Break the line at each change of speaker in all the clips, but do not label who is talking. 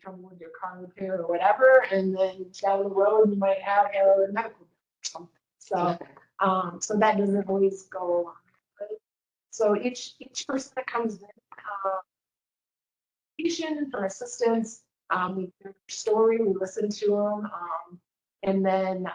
trouble with your car repair or whatever, and then down the road you might have a medical bill or something. So, so that doesn't always go along. Right? So each person that comes in for assistance, we hear their story, we listen to them, and then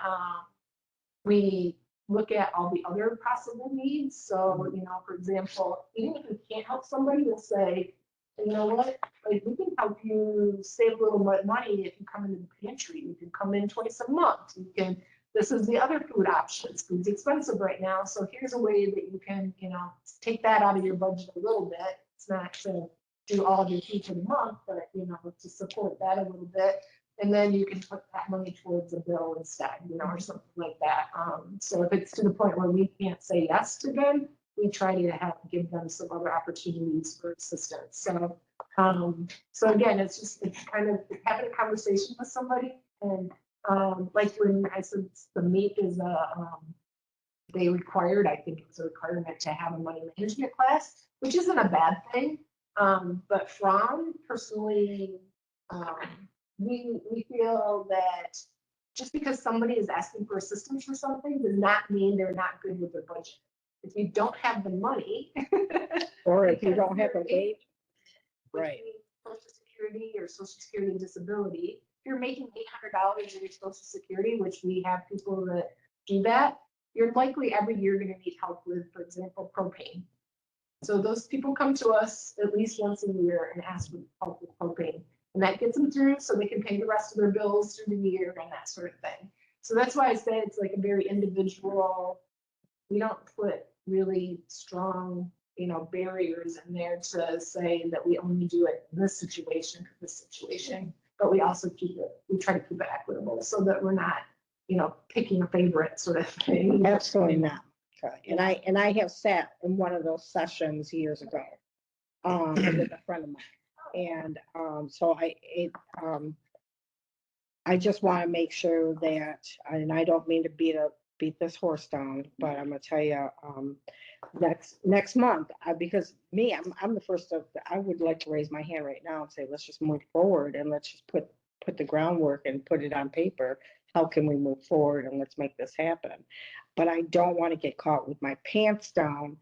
we look at all the other possible needs. So, you know, for example, even if we can't help somebody, we'll say, you know what, like we can help you save a little bit of money if you come into the pantry. You can come in twice a month. You can, this is the other food options. Food's expensive right now. So here's a way that you can, you know, take that out of your budget a little bit. It's not to do all of your food for the month, but, you know, to support that a little bit. And then you can put that money towards a bill instead, you know, or something like that. So if it's to the point where we can't say yes to them, we try to give them some other opportunities for assistance. So, so again, it's kind of having a conversation with somebody. And like when I said the MEAP is they required, I think it's a requirement to have a money management class, which isn't a bad thing. But from personally, we feel that just because somebody is asking for assistance for something does not mean they're not good with their budget. If you don't have the money,
or if you don't have a wage, right?
Social Security or Social Security and Disability, if you're making $800 in your Social Security, which we have people that do that, you're likely every year going to need help with, for example, propane. So those people come to us at least once a year and ask for help with propane. And that gets them through so they can pay the rest of their bills through the year and that sort of thing. So that's why I say it's like a very individual, we don't put really strong, you know, barriers in there to say that we only do it in this situation, but we also we try to keep it equitable so that we're not, you know, picking a favorite sort of thing.
Absolutely not. Okay. And I have sat in one of those sessions years ago with a friend of mine. And so I just want to make sure that, and I don't mean to beat this horse down, but I'm gonna tell you, next month, because me, I'm the first of, I would like to raise my hand right now and say, let's just move forward and let's just put the groundwork and put it on paper. How can we move forward and let's make this happen? But I don't want to get caught with my pants down,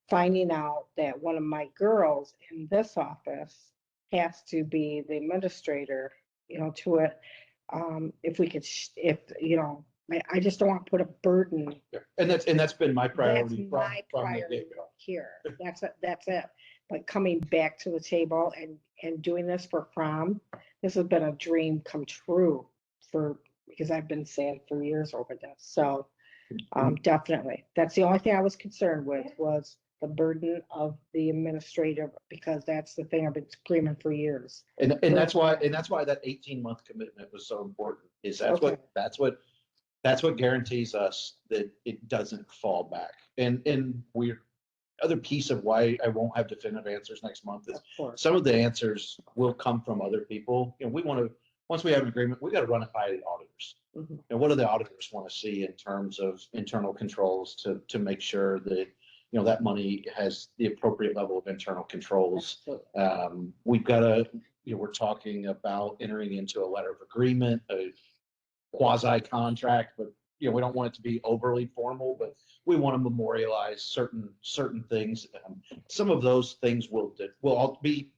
finding out that one of my girls in this office has to be the administrator, you know, to it. If we could, you know, I just don't want to put a burden.
Yeah. And that's been my priority.
That's my priority here. That's it. But coming back to the table and doing this for prom, this has been a dream come true because I've been sad for years over this. So definitely, that's the only thing I was concerned with was the burden of the administrative, because that's the thing I've been screaming for years.
And that's why that 18-month commitment was so important. Is that's what guarantees us that it doesn't fall back. And other piece of why I won't have definitive answers next month is some of the answers will come from other people. You know, we want to, once we have an agreement, we got to run it by the auditors.
Mm-hmm.
And what do the auditors want to see in terms of internal controls to make sure that, you know, that money has the appropriate level of internal controls. We've got to, you know, we're talking about entering into a letter of agreement, a quasi contract, but, you know, we don't want it to be overly formal, but we want to memorialize certain things. Some of those things will all be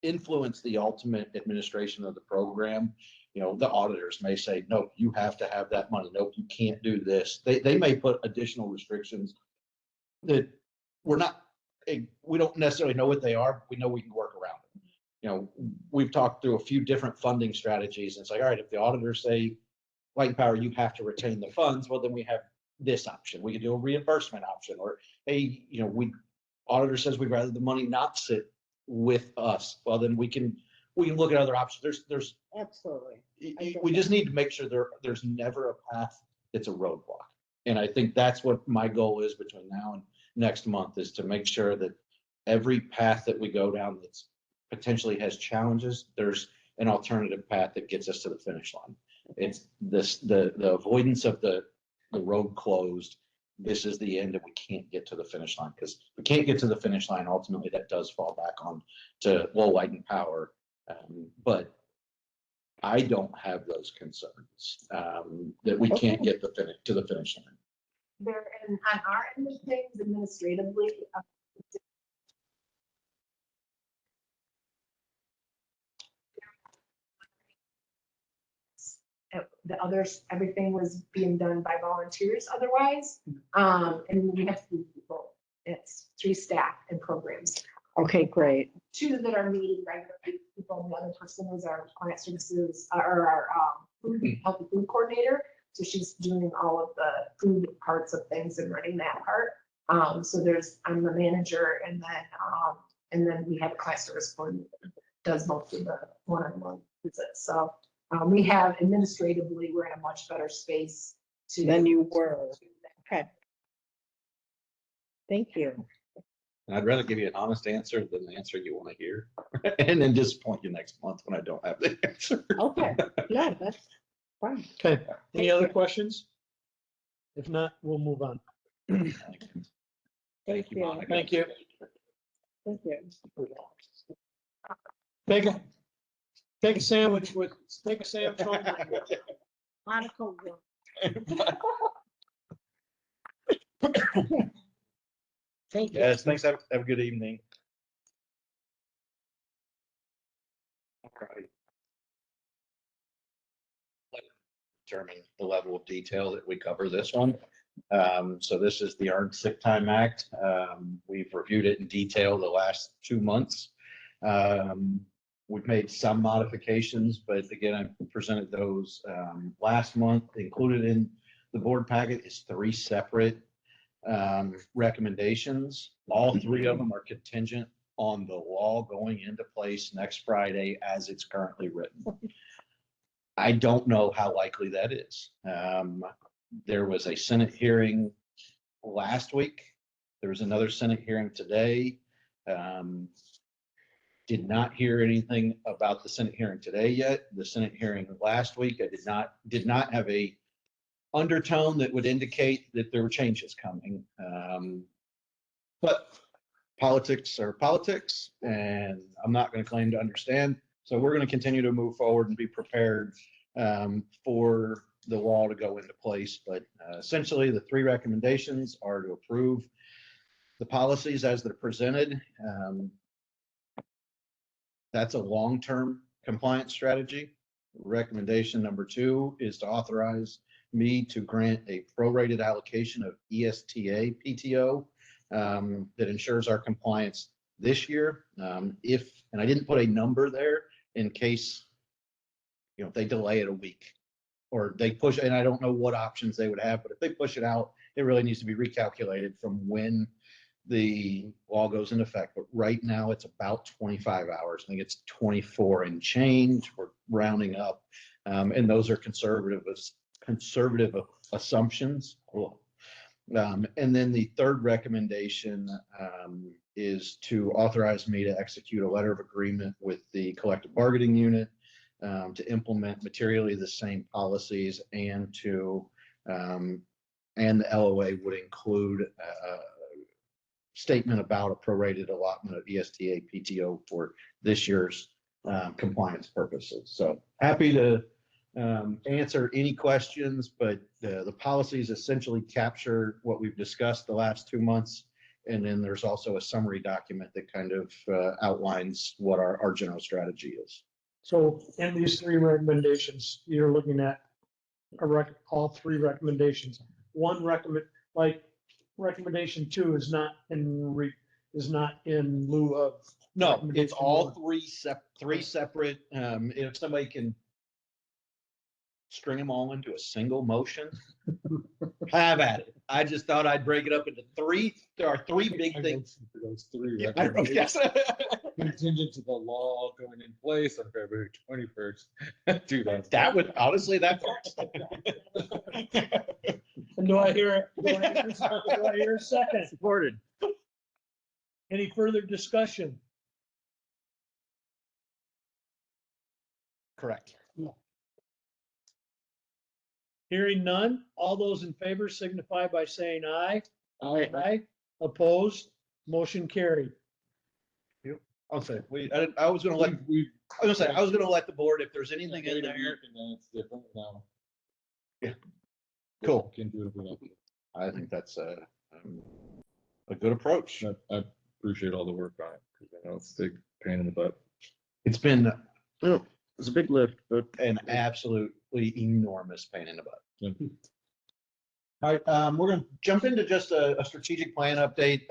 influence the ultimate administration of the program. You know, the auditors may say, nope, you have to have that money. Nope, you can't do this. They may put additional restrictions that we don't necessarily know what they are, but we know we can work around them. You know, we've talked through a few different funding strategies. And it's like, all right, if the auditors say, Light Power, you have to retain the funds, well, then we have this option. We can do a reimbursement option, or hey, you know, auditor says we'd rather the money not sit with us. Well, then we can look at other options. There's
absolutely.
We just need to make sure there's never a path that's a roadblock. And I think that's what my goal is between now and next month, is to make sure that every path that we go down that's potentially has challenges, there's an alternative path that gets us to the finish line. It's the avoidance of the road closed. This is the end, and we can't get to the finish line, because we can't get to the finish line. Ultimately, that does fall back on to Lowell Light and Power But I don't have those concerns, that we can't get to the finish line.
There, and on our end of things administratively, the others, everything was being done by volunteers otherwise. And we have 3 people. It's 3 staff and programs.
Okay, great.
2 that are meeting regularly. People, the other person is our client services, or our healthy food coordinator. So she's doing all of the food parts of things and running that part. So I'm the manager, and then we have a client service coordinator that does most of the one-on-one visits. So we have administratively, we're in a much better space to.
Than you were. Okay. Thank you.
And I'd rather give you an honest answer than the answer you want to hear, and then disappoint you next month when I don't have the answer.
Okay, no, that's fine.
Okay, any other questions? If not, we'll move on.
Thank you, Monica.
Thank you.
Thank you.
Take a sandwich home.
Monica. Thank you.
Yes, thanks. Have a good evening. All right. Determine the level of detail that we cover this one. So this is the Earned Sick Time Act. We've reviewed it in detail the last 2 months. We've made some modifications, but again, I presented those last month. Included in the board packet is 3 separate recommendations. All 3 of them are contingent on the law going into place next Friday as it's currently written. I don't know how likely that is. There was a Senate hearing last week. There was another Senate hearing today. Did not hear anything about the Senate hearing today yet. The Senate hearing last week, I did not have a undertone that would indicate that there were changes coming. But politics are politics, and I'm not going to claim to understand. So we're going to continue to move forward and be prepared for the law to go into place. But essentially, the 3 recommendations are to approve the policies as they're presented. That's a long-term compliance strategy. Recommendation number 2 is to authorize me to grant a prorated allocation of ESTA PTO that ensures our compliance this year. And I didn't put a number there in case, if they delay it a week or they push, and I don't know what options they would have, but if they push it out, it really needs to be recalculated from when the law goes into effect. But right now it's about 25 hours. I think it's 24 and change. We're rounding up. And those are conservative assumptions. And then the 3rd recommendation is to authorize me to execute a letter of agreement with the collective bargaining unit to implement materially the same policies, and and the LOA would include a statement about a prorated allotment of ESTA PTO for this year's compliance purposes. So happy to answer any questions, but the policies essentially capture what we've discussed the last 2 months. And then there's also a summary document that kind of outlines what our general strategy is.
So in these 3 recommendations, you're looking at all 3 recommendations. Recommendation 2 is not in lieu of.
No, it's all 3 separate. If somebody can string them all into a single motion, have at it. I just thought I'd break it up into 3. There are 3 big things.
Those 3
Yes.
recommendations contingent to the law going in place on February 21st.
That would honestly, that.
And do I hear a second?
Supported.
Any further discussion?
Correct.
Hearing none, all those in favor signify by saying aye.
Aye.
Aye. Opposed, motion carried.
I'll say, I was gonna let,
We
I was gonna say, I was gonna let the board, if there's anything in there.
And then it's different now.
Yeah. Cool.
Can do it if we want.
I think that's a good approach.
I appreciate all the work on it, because I know it's a big pain in the butt.
It's been
It's a big lift, but
an absolutely enormous pain in the butt.
Yeah.
All right, we're gonna jump into just a strategic plan update.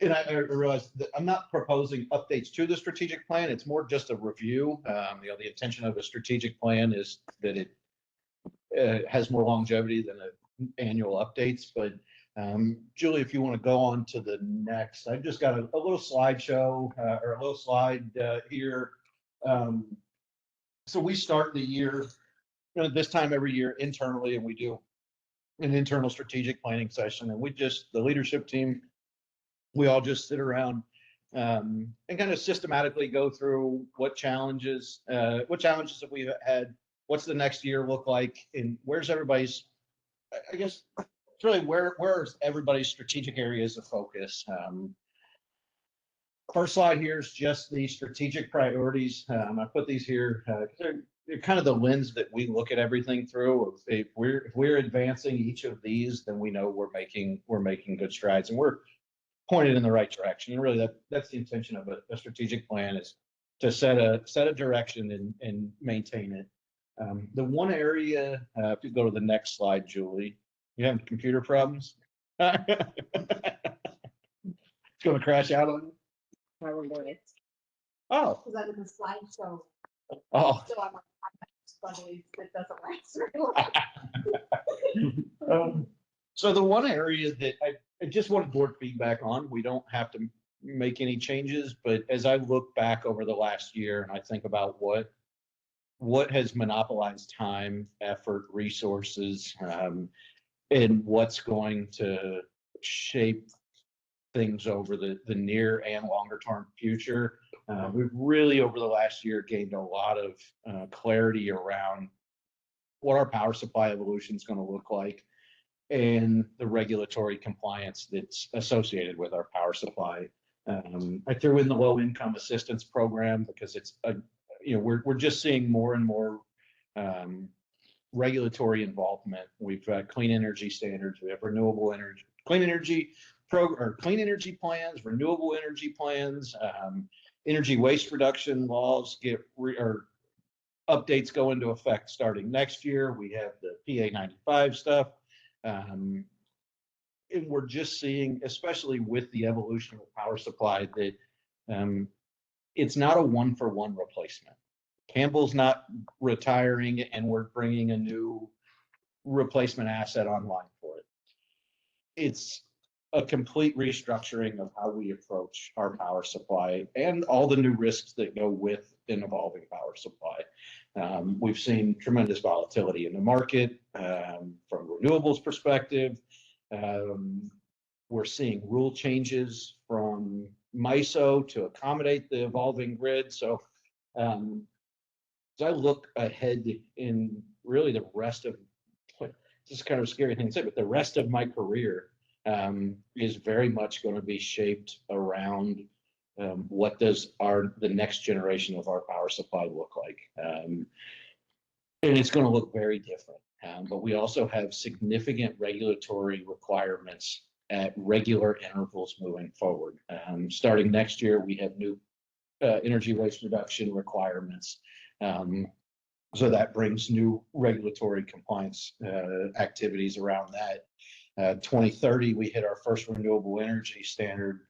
And I realize that I'm not proposing updates to the strategic plan. It's more just a review. The intention of a strategic plan is that it has more longevity than annual updates. But Julie, if you want to go on to the next, I've just got a little slideshow or a little slide here. So we start the year this time every year internally, and we do an internal strategic planning session. And the leadership team, we all just sit around and kind of systematically go through what challenges have we had, what's the next year look like, and where's everybody's, I guess, it's really where's everybody's strategic areas of focus. First slide here is just the strategic priorities. I put these here. They're kind of the lens that we look at everything through. If we're advancing each of these, then we know we're making good strides, and we're pointed in the right direction. And really, that's the intention of a strategic plan, is to set a direction and maintain it. The one area, if you go to the next slide, Julie, you having computer problems? It's going to crash out on you. Oh,
Because I'm in the slideshow,
oh.
so I'm funny, it doesn't last very long.
So the one area that I just wanted board feedback on, we don't have to make any changes, but as I look back over the last year and I think about what has monopolized time, effort, resources, and what's going to shape things over the near and longer term future. We've really, over the last year, gained a lot of clarity around what our power supply evolution is going to look like and the regulatory compliance that's associated with our power supply. I threw in the low income assistance program because it's we're just seeing more and more regulatory involvement. We've got clean energy standards. We have renewable energy, clean energy plans, renewable energy plans, energy waste reduction laws updates go into effect starting next year. We have the PA 95 stuff. And we're just seeing, especially with the evolution of power supply, that it's not a one-for-one replacement. Campbell's not retiring, and we're bringing a new replacement asset online for it. It's a complete restructuring of how we approach our power supply and all the new risks that go with an evolving power supply. We've seen tremendous volatility in the market from renewables perspective. We're seeing rule changes from MISO to accommodate the evolving grid. So as I look ahead in really the rest of, this is kind of a scary thing to say, but the rest of my career is very much going to be shaped around what does the next generation of our power supply look like. And it's going to look very different. But we also have significant regulatory requirements at regular intervals moving forward. Starting next year, we have new energy waste reduction requirements. So that brings new regulatory compliance activities around that. 2030, we hit our first renewable energy standard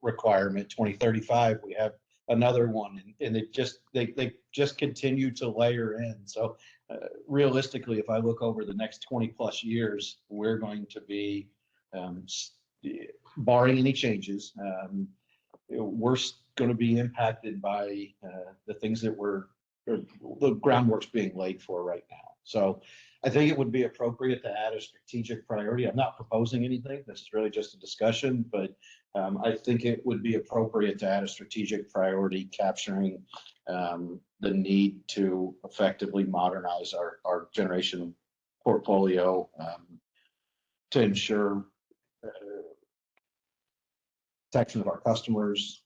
requirement. 2035, we have another one, and they just continue to layer in. So realistically, if I look over the next 20 plus years, we're going to be, barring any changes, we're going to be impacted by the things that the groundwork's being laid for right now. So I think it would be appropriate to add a strategic priority. I'm not proposing anything. This is really just a discussion, but I think it would be appropriate to add a strategic priority capturing the need to effectively modernize our generation portfolio to ensure
protection of our customers,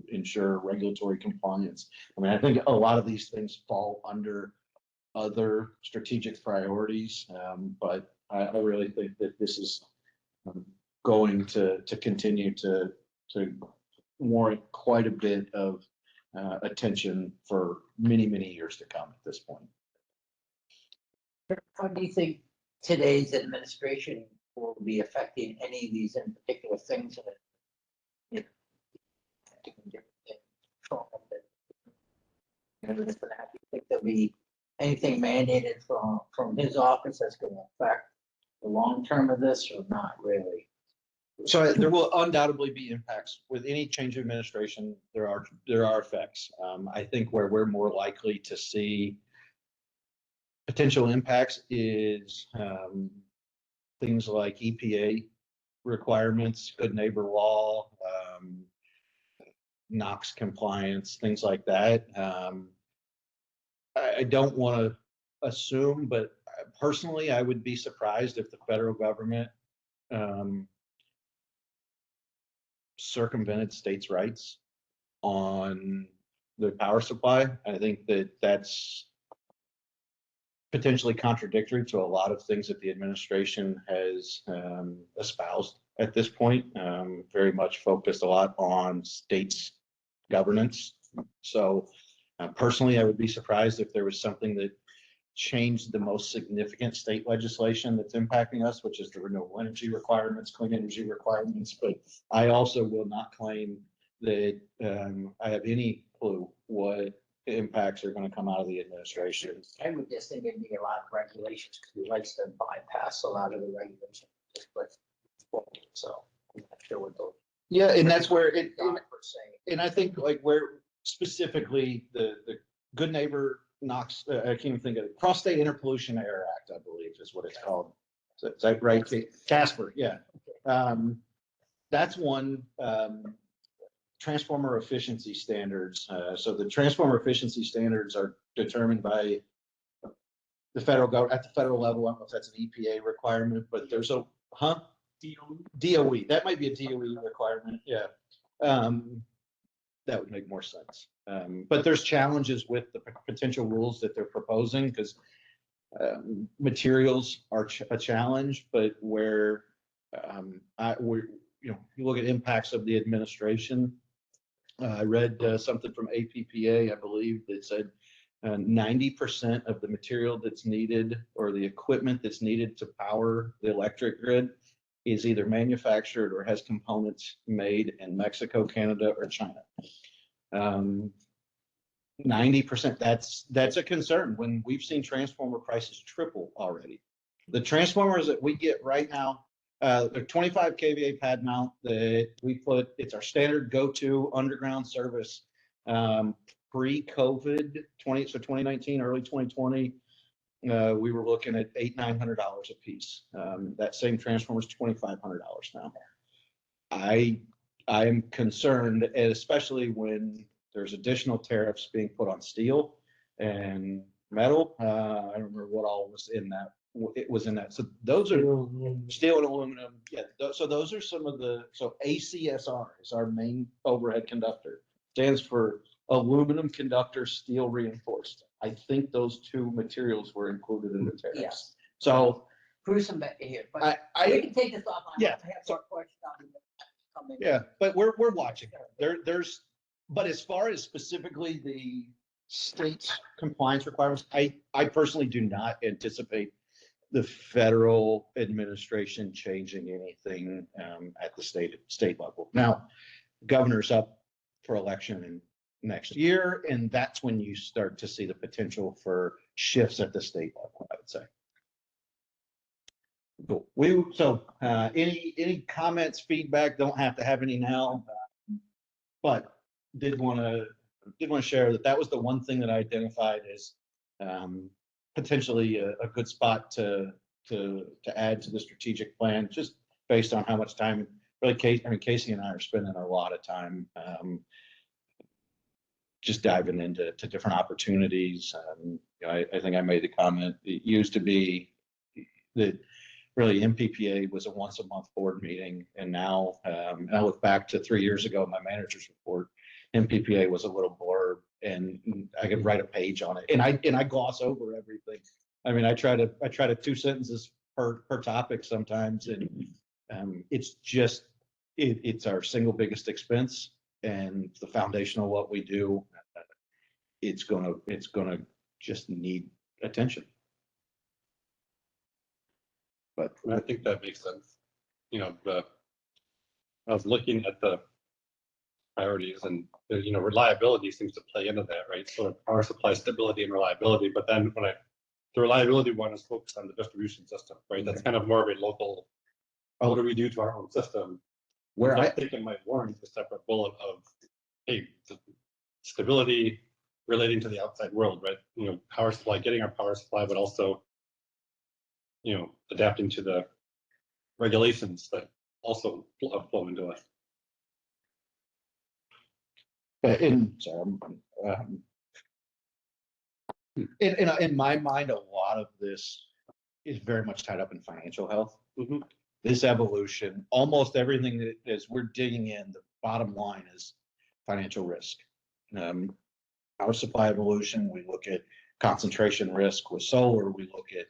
ensure regulatory compliance. I mean, I think a lot of these things fall under other strategic priorities, but I really think that this is going to continue to warrant quite a bit of attention for many, many years to come at this point.
How do you think today's administration will be affecting any of these in particular things? You think there'll be anything mandated from his office that's going to affect the long term of this, or not really?
So there will undoubtedly be impacts with any change of administration. There are effects. I think where we're more likely to see potential impacts is things like EPA requirements, good neighbor law, NOx compliance, things like that. I don't want to assume, but personally, I would be surprised if the federal government circumvented states' rights on the power supply. I think that that's potentially contradictory to a lot of things that the administration has espoused at this point. Very much focused a lot on states' governance. So personally, I would be surprised if there was something that changed the most significant state legislation that's impacting us, which is the renewable energy requirements, clean energy requirements. But I also will not claim that I have any clue what impacts are going to come out of the administration.
I would just think it'd be a lot of regulations, because he likes to bypass a lot of the regulations. So I'm not sure what those.
Yeah, and that's where it,
are per se.
and I think like where specifically the Good Neighbor NOx, I can't even think of it, Cross-State Interpollution Air Act, I believe is what it's called. Is that right? Casper, yeah. That's one. Transformer efficiency standards. So the transformer efficiency standards are determined by the federal government at the federal level. I don't know if that's an EPA requirement, but there's a DOE. That might be a DOE requirement. Yeah. That would make more sense. But there's challenges with the potential rules that they're proposing, because materials are a challenge, but where you look at impacts of the administration. I read something from APPA, I believe, that said 90% of the material that's needed, or the equipment that's needed to power the electric grid, is either manufactured or has components made in Mexico, Canada, or China. 90%, that's a concern when we've seen transformer prices triple already. The transformers that we get right now, the 25 kVA pad mount that we put, it's our standard go-to underground service. Pre-COVID, 2019, early 2020, we were looking at $800-900 a piece. That same transformer is $2,500 now. I am concerned, and especially when there's additional tariffs being put on steel and metal. I don't remember what all was in that. It was in that. So those are steel and aluminum. Yeah. So those are some of the. So ACSR is our main overhead conductor. Stands for aluminum conductor steel reinforced. I think those two materials were included in the tariffs.
Yes.
So
Bruce, I'm back here, but we can take this off.
Yeah.
I have some questions.
Yeah, but we're watching. There's, but as far as specifically the state's compliance requirements, I personally do not anticipate the federal administration changing anything at the state level. Now, governor's up for election in next year, and that's when you start to see the potential for shifts at the state level, I would say. Cool. Any comments, feedback? Don't have to have any now, but did want to share that was the one thing that I identified as potentially a good spot to add to the strategic plan, just based on how much time. Really, Casey and I are spending a lot of time just diving into different opportunities. I think I made the comment. It used to be that
really MPPA was a once a month board meeting. And now, and I look back to 3 years ago, my manager's report, MPPA was a little blurb and I could write a page on it. And I gloss over everything. I mean, I try to 2 sentences per topic sometimes. And it's just, it's our single biggest expense and the foundation of what we do. It's gonna just need attention. But
I think that makes sense. You know, I was looking at the priorities and, reliability seems to play into that, right? So power supply stability and reliability, but then the reliability one is focused on the distribution system, right? That's kind of more of a local, what do we do to our own system?
where
I
I,
think it might warrant a separate bullet of, hey, the stability relating to the outside world, right? Power supply, getting our power supply, but also, adapting to the regulations that also flow into it.
In my mind, a lot of this is very much tied up in financial health.
Mhm.
This evolution, almost everything that as we're digging in, the bottom line is financial risk. Power supply evolution, we look at concentration risk with solar, we look at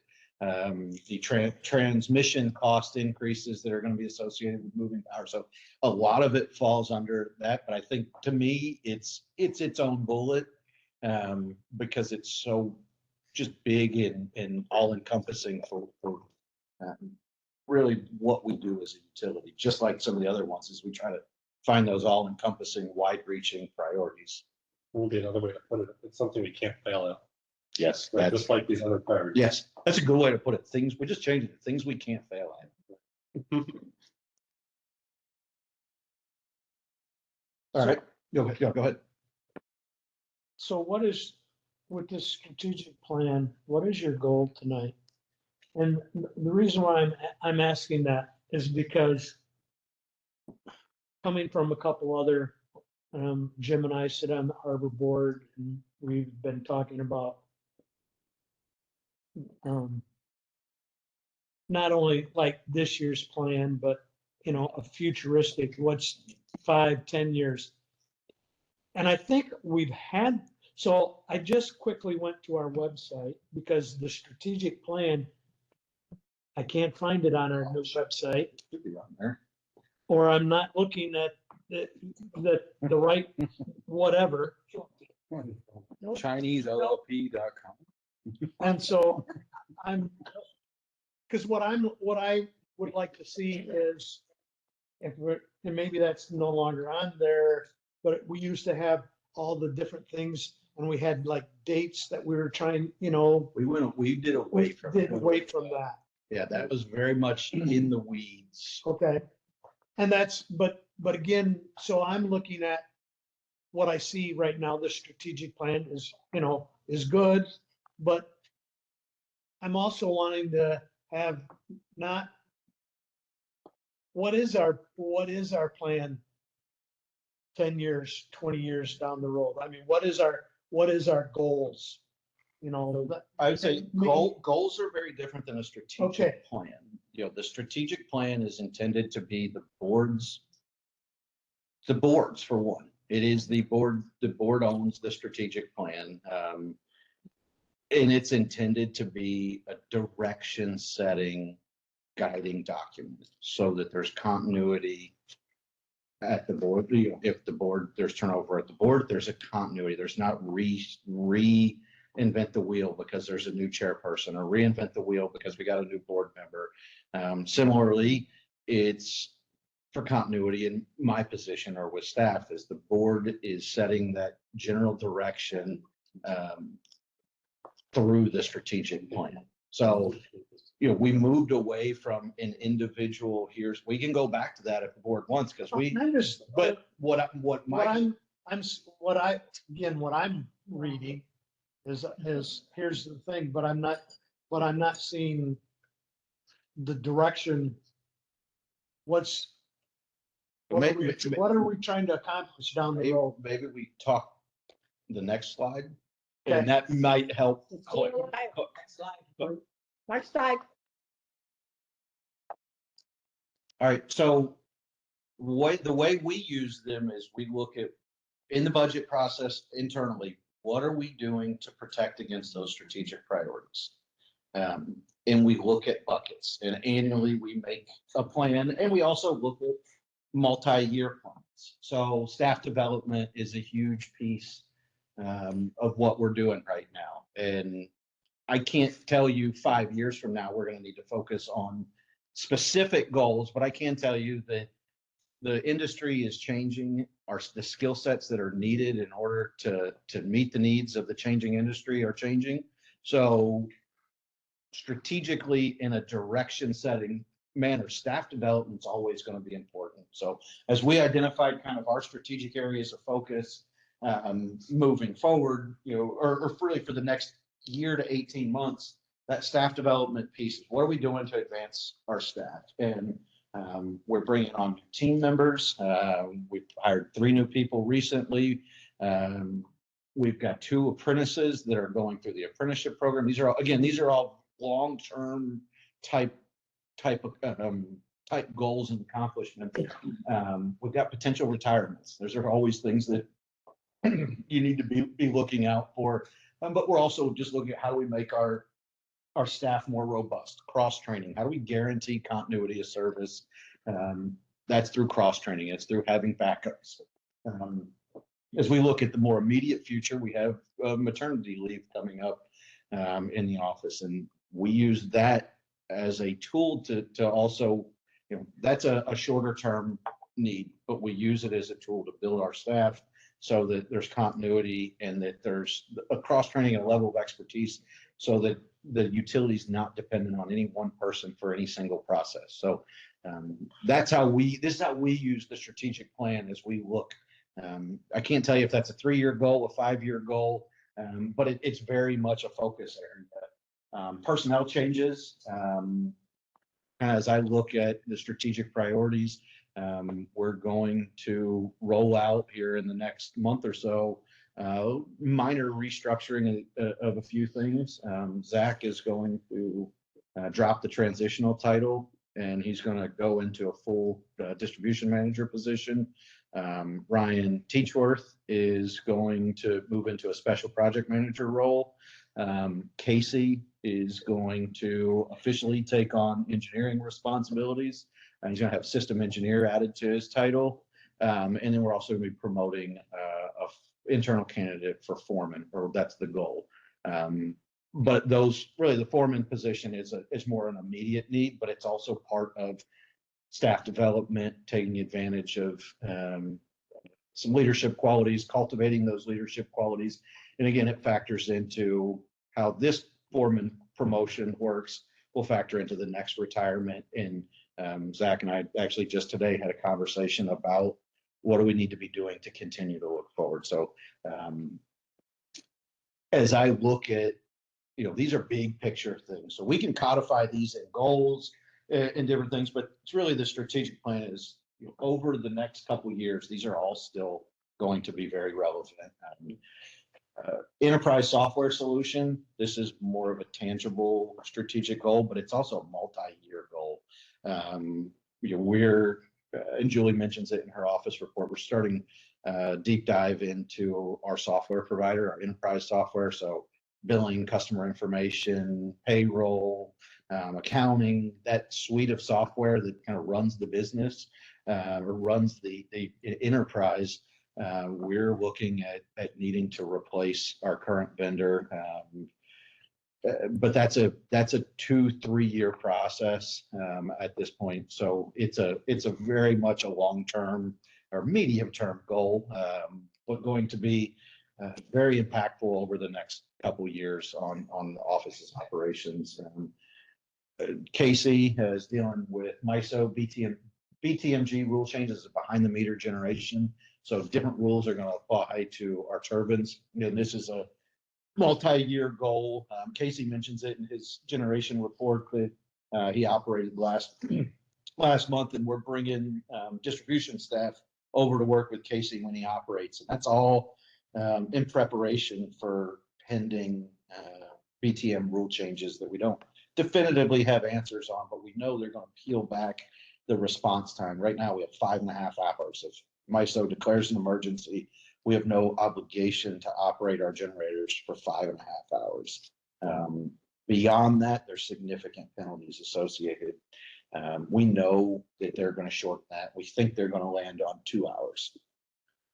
the transmission cost increases that are going to be associated with moving power. So a lot of it falls under that, but I think to me, it's its own bullet because it's so just big and all encompassing for really what we do as a utility, just like some of the other ones, is we try to find those all encompassing, wide reaching priorities.
Won't be another way to put it. It's something we can't fail at.
Yes,
Right?
that's
Just like these other priorities.
yes, that's a good way to put it. Things, we just changed it. Things we can't fail at. All right, go ahead.
So what is, with this strategic plan, what is your goal tonight? And the reason why I'm asking that is because coming from a couple other, Jim and I sit on the harbor board and we've been talking about not only like this year's plan, but a futuristic, what's 5-10 years. And I think we've had, so I just quickly went to our website because the strategic plan, I can't find it on our new website,
Should be on there.
or I'm not looking at the right whatever.
ChineseLLP.com.
And so because what I would like to see is and maybe that's no longer on there, but we used to have all the different things and we had like dates that we were trying,
We did away
we
from
did
it.
away from that.
Yeah, that was very much in the weeds.
Okay. And that's, but again, so I'm looking at what I see right now, the strategic plan is good, but I'm also wanting to have not, what is our plan 10 years, 20 years down the road? I mean, what is our goals?
I would say
Maybe-
goals are very different than a
Okay.
strategic plan. The strategic plan is intended to be the boards for one. It is the board owns the strategic plan. And it's intended to be a direction setting guiding document so that there's continuity at the board. If there's turnover at the board, there's a continuity. There's not reinvent the wheel because there's a new chairperson or reinvent the wheel because we got a new board member. Similarly, it's for continuity in my position or with staff is the board is setting that general direction through the strategic plan. So, we moved away from an individual we can go back to that if the board wants, because but what
I'm reading is here's the thing, but I'm not seeing the direction. What are we trying to accomplish down the road?
maybe we talk the next slide,
Okay.
and that might help.
Next slide.
All right, so the way we use them is we look at, in the budget process internally, what are we doing to protect against those strategic priorities? And we look at buckets, and annually we make a plan, and we also look at multi-year plans. So staff development is a huge piece of what we're doing right now. And I can't tell you 5 years from now, we're going to need to focus on specific goals, but I can tell you that the industry is changing. The skill sets that are needed in order to meet the needs of the changing industry are changing. So strategically, in a direction setting manner, staff development is always going to be important. So as we identified kind of our strategic areas of focus moving forward, or really for the next year to 18 months, that staff development piece is what are we doing to advance our staff? And we're bringing on new team members. We've hired 3 new people recently. We've got 2 apprentices that are going through the apprenticeship program. These are all long-term type goals and accomplishments. We've got potential retirements. Those are always things that you need to be looking out for. But we're also just looking at how do we make our staff more robust, cross-training. How do we guarantee continuity of service? That's through cross-training. It's through having backups. As we look at the more immediate future, we have maternity leave coming up in the office, and we use that as a tool to also, that's a shorter term need, but we use it as a tool to build our staff so that there's continuity and that there's a cross-training and a level of expertise so that the utility is not dependent on any one person for any single process. So this is how we use the strategic plan as we look. I can't tell you if that's a 3-year goal, a 5-year goal, but it's very much a focus area. Personnel changes, as I look at the strategic priorities, we're going to roll out here in the next month or so minor restructuring of a few things. Zach is going to drop the transitional title, and he's going to go into a full distribution manager position. Ryan Teachworth is going to move into a special project manager role. Casey is going to officially take on engineering responsibilities. He's going to have system engineer added to his title. And then we're also going to be promoting a internal candidate for foreman, or that's the goal. But the foreman position is more an immediate need, but it's also part of staff development, taking advantage of some leadership qualities, cultivating those leadership qualities. And again, it factors into how this foreman promotion works, will factor into the next retirement. And Zach and I actually just today had a conversation about what do we need to be doing to continue to look forward. So as I look at, these are big picture things. So we can codify these in goals and different things, but it's really the strategic plan is over the next couple of years, these are all still going to be very relevant. Enterprise software solution, this is more of a tangible strategic goal, but it's also a multi-year goal. We're, and Julie mentions it in her office report, we're starting a deep dive into our software provider, our enterprise software. So billing, customer information, payroll, accounting, that suite of software that kind of runs the business or runs the enterprise. We're looking at needing to replace our current vendor. But that's a 2-3 year process at this point. So it's a very much a long-term or medium-term goal, but going to be very impactful over the next couple of years on the office's operations. Casey is dealing with MISO BTMG rule changes behind the meter generation. So different rules are going to apply to our turbines. And this is a multi-year goal. Casey mentions it in his generation report that he operated last month, and we're bringing distribution staff over to work with Casey when he operates. And that's all in preparation for pending BTM rule changes that we don't definitively have answers on, but we know they're going to peel back the response time. Right now, we have 5.5 hours. If MISO declares an emergency, we have no obligation to operate our generators for 5.5 hours. Beyond that, there's significant penalties associated. We know that they're going to shorten that. We think they're going to land on 2 hours.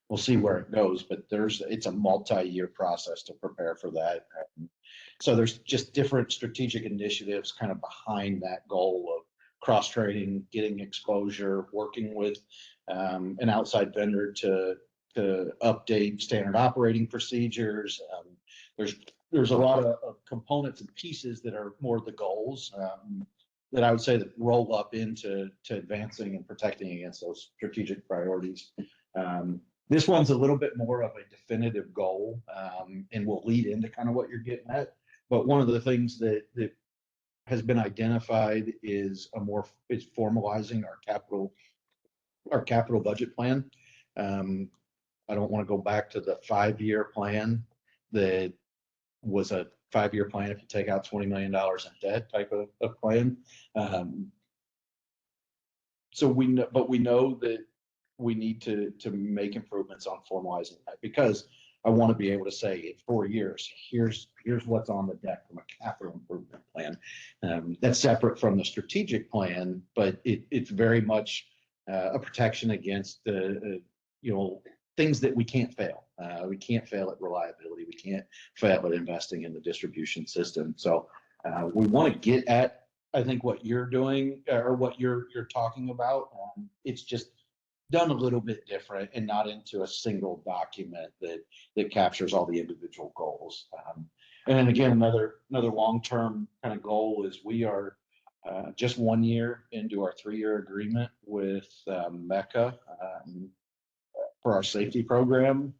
We'll see where it goes, but it's a multi-year process to prepare for that. So there's just different strategic initiatives kind of behind that goal of cross-training, getting exposure, working with an outside vendor to update standard operating procedures. There's a lot of components and pieces that are more the goals that I would say that roll up into advancing and protecting against those strategic priorities. This one's a little bit more of a definitive goal, and will lead into kind of what you're getting at. But one of the things that has been identified is formalizing our capital budget plan. I don't want to go back to the 5-year plan that was a 5-year plan if you take out $20 million in debt type of plan. So we know that we need to make improvements on formalizing that, because I want to be able to say in 4 years, here's what's on the deck from a capital improvement plan. That's separate from the strategic plan, but it's very much a protection against the things that we can't fail. We can't fail at reliability. We can't fail at investing in the distribution system. So we want to get at, I think, what you're doing or what you're talking about. It's just done a little bit different and not into a single document that captures all the individual goals. And then again, another long-term kind of goal is we are just 1 year into our 3-year agreement with MECA for our safety program.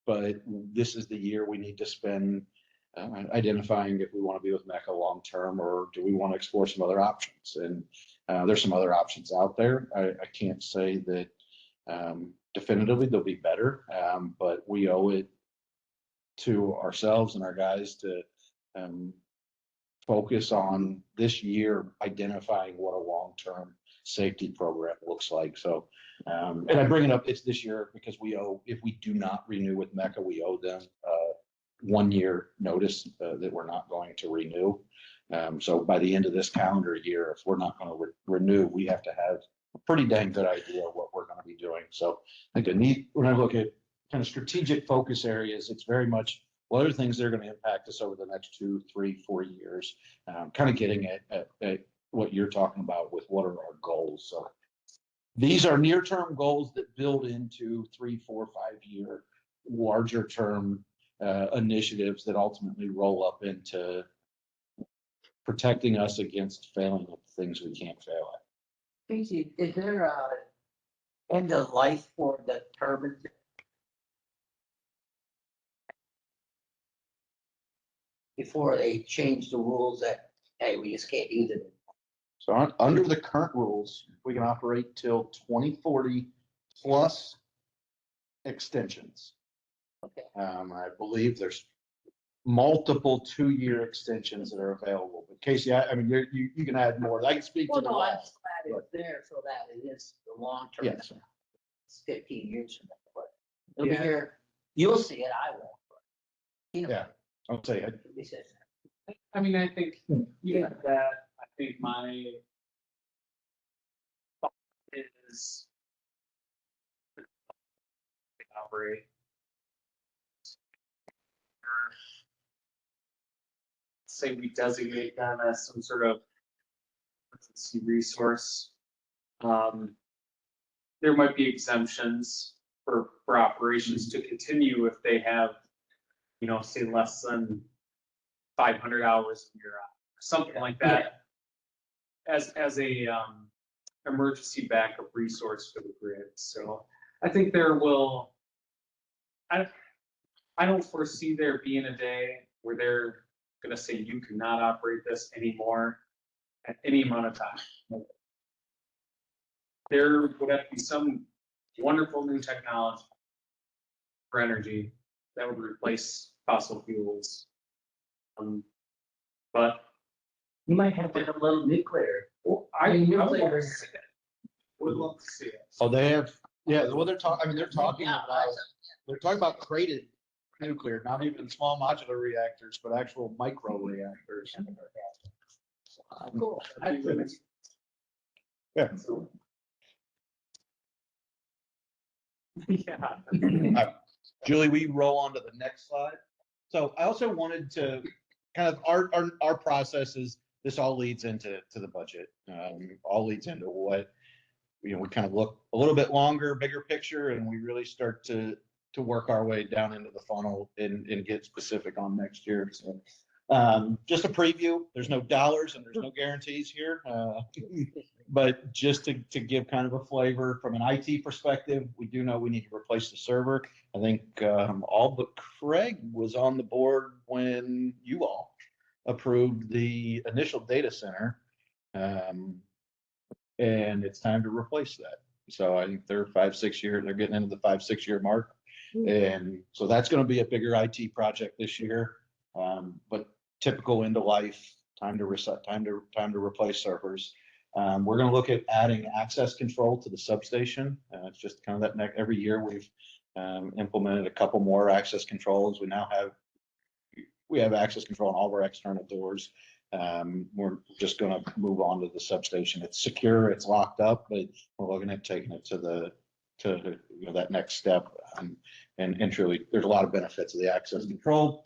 But this is the year we need to spend identifying if we want to be with MECA long-term, or do we want to explore some other options. And there's some other options out there. I can't say that definitively they'll be better, but we owe it to ourselves and our guys to focus on this year identifying what a long-term safety program looks like. So, and I bring it up, it's this year because if we do not renew with MECA, we owe them 1 year notice that we're not going to renew. So by the end of this calendar year, if we're not going to renew, we have to have a pretty dang good idea of what we're going to be doing. So I think when I look at kind of strategic focus areas, it's very much what are things that are going to impact us over the next 2, 3, 4 years, kind of getting at what you're talking about with what are our goals. So these are near-term goals that build into 3, 4, 5-year larger term initiatives that ultimately roll up into protecting us against failing at things we can't fail at.
Casey, is there a end of life for the turbines? Before they change the rules that, hey, we just can't use it.
So under the current rules, we can operate till 2040 plus extensions.
Okay.
I believe there's multiple 2-year extensions that are available. But Casey, I mean, you can add more. I can speak
Well,
to the
no, I'm
last.
just glad it's there so that it is the long term.
Yes.
It's 15 years from now, but it'll be
Yeah.
here. You'll see it, I won't. But,
Yeah. I'll say
He says,
I mean, I think, yeah, that, I think my thought is operate. Say we designate them as some sort of emergency resource. There might be exemptions for operations to continue if they have, say less than 500 hours a year, or something like that, as a emergency backup resource for the grid. So I think there will. I don't foresee there being a day where they're going to say you cannot operate this anymore at any amount of time. There would have to be some wonderful new technology for energy that would replace fossil fuels. But
you might have to have a little nuclear
Well, I would love to see it. Would love to see it.
Oh, they have, yeah, well, they're talking, I mean, they're talking about crated nuclear, not even small modular reactors, but actual micro reactors.
Cool.
Yeah.
Yeah.
Julie, we roll on to the next slide. So I also wanted to kind of, our process is, this all leads into the budget. All leads into what, we kind of look a little bit longer, bigger picture, and we really start to work our way down into the funnel and get specific on next year. So, just a preview, there's no dollars and there's no guarantees here. But just to give kind of a flavor from an IT perspective, we do know we need to replace the server. I think all but Craig was on the board when you all approved the initial data center. And it's time to replace that. So I think they're 5-6 years, they're getting into the 5-6 year mark. And so that's going to be a bigger IT project this year. But typical end of life, time to reset, time to replace servers. We're going to look at adding access control to the substation. It's just kind of that every year we've implemented a couple more access controls. We have access control on all of our external doors. We're just going to move on to the substation. It's secure, it's locked up, but we're looking at taking it to that next step. And truly, there's a lot of benefits of the access control.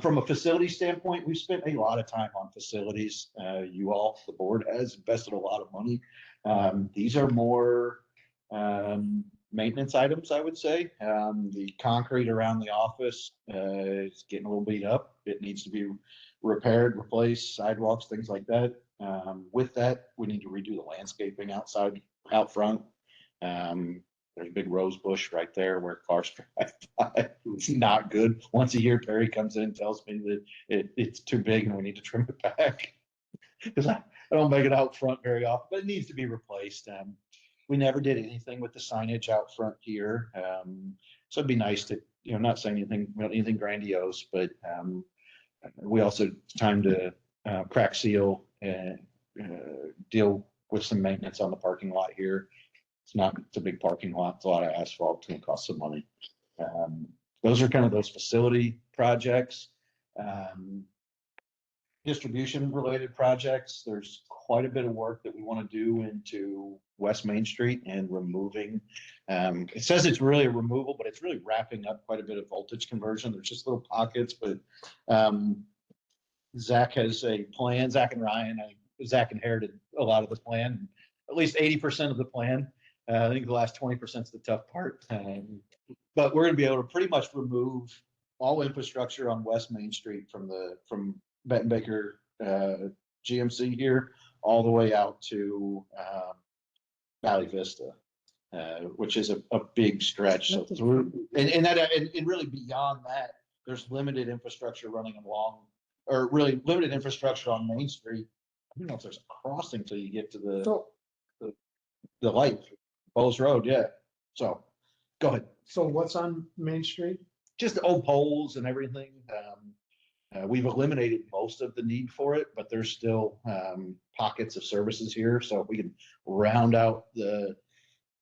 From a facility standpoint, we've spent a lot of time on facilities. You all, the board, has invested a lot of money. These are more maintenance items, I would say. The concrete around the office is getting a little beat up. It needs to be repaired, replaced, sidewalks, things like that. With that, we need to redo the landscaping out front. There's a big rose bush right there where cars drive by. It's not good. Once a year, Perry comes in and tells me that it's too big and we need to trim it back. Because I don't make it out front very often, but it needs to be replaced. We never did anything with the signage out front here. So it'd be nice to, not saying anything grandiose, but we also, it's time to crack seal and deal with some maintenance on the parking lot here. It's a big parking lot. It's a lot of asphalt. It's going to cost some money. Those are kind of those facility projects. Distribution related projects. There's quite a bit of work that we want to do into West Main Street and removing. It says it's really a removal, but it's really wrapping up quite a bit of voltage conversion. There's just little pockets, but Zach has a plan. Zach and Ryan. Zach inherited a lot of the plan, at least 80% of the plan. I think the last 20% is the tough part. But we're going to be able to pretty much remove all infrastructure on West Main Street from Benton Baker GMC here all the way out to Valley Vista, which is a big stretch. So and really beyond that, there's limited infrastructure running along, or really limited infrastructure on Main Street. I don't know if there's a crossing till you get to the light, Bowles Road. Yeah. So go ahead.
So what's on Main Street?
Just the old poles and everything. We've eliminated most of the need for it, but there's still pockets of services here. So if we can round out the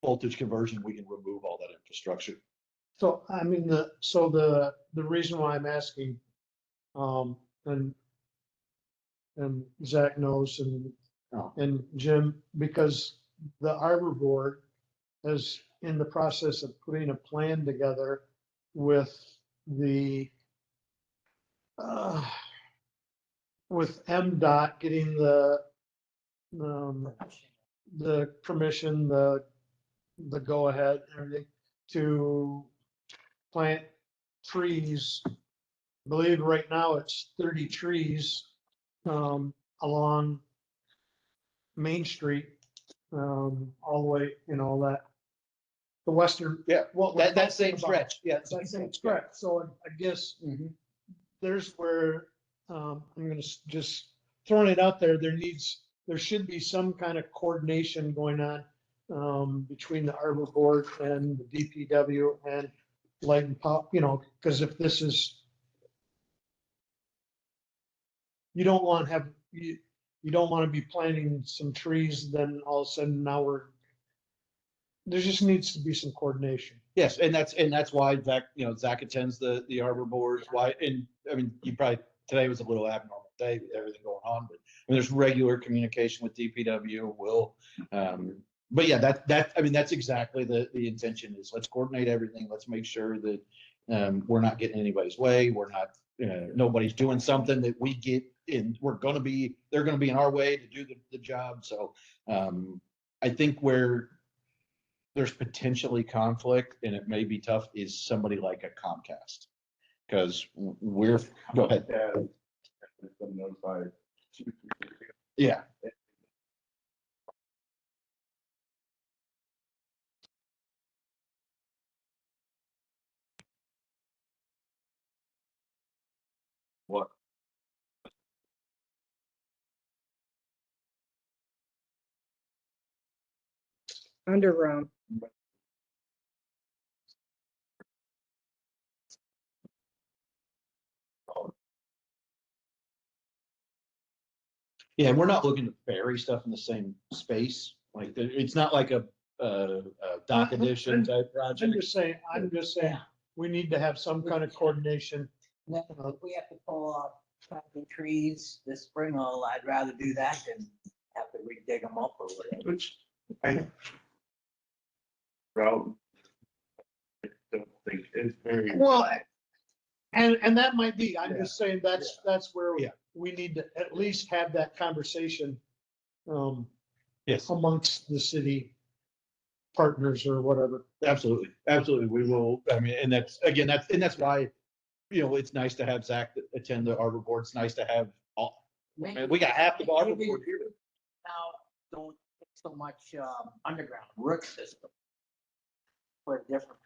voltage conversion, we can remove all that infrastructure.
So, I mean, the reason why I'm asking, and Zach knows and Jim, because the Arbor Board is in the process of putting a plan together with with MDOT getting the permission, the go ahead and everything to plant trees. I believe right now it's 30 trees along Main Street, all the way, that the western.
Yeah,
well,
that same stretch. Yeah,
that same stretch. So I guess there's where I'm going to just throwing it out there. There should be some kind of coordination going on between the Arbor Board and the DPW and Light and Pop, because if this is, you don't want to have, you don't want to be planting some trees, then all of a sudden now there just needs to be some coordination.
Yes, and that's why Zach attends the arbor boards, why, and I mean, today was a little abnormal day with everything going on, but I mean, there's regular communication with DPW, but yeah, that's exactly the intention is let's coordinate everything. Let's make sure that, we're not getting in anybody's way. We're not, nobody's doing something that we get in, they're going to be in our way to do the job. So, I think where there's potentially conflict and it may be tough is somebody like a Comcast. Cause go ahead. Yeah. What?
Underground.
Yeah, we're not looking to bury stuff in the same space. Like, it's not like a dock edition type project.
I'm just saying, we need to have some kind of coordination.
Now, if we have to pull out planting trees this spring, I'd rather do that than have to re-dig them up or whatever.
Which I don't think is very.
Well, and that might be, I'm just saying that's where
Yeah.
we need to at least have that conversation
Yes,
amongst the city partners or whatever.
absolutely. Absolutely. We will. I mean, and that's why, it's nice to have Zach attend the arbor board. It's nice to have we got half the arbor
Maybe
board here.
Now, don't think so much, underground root system. For different.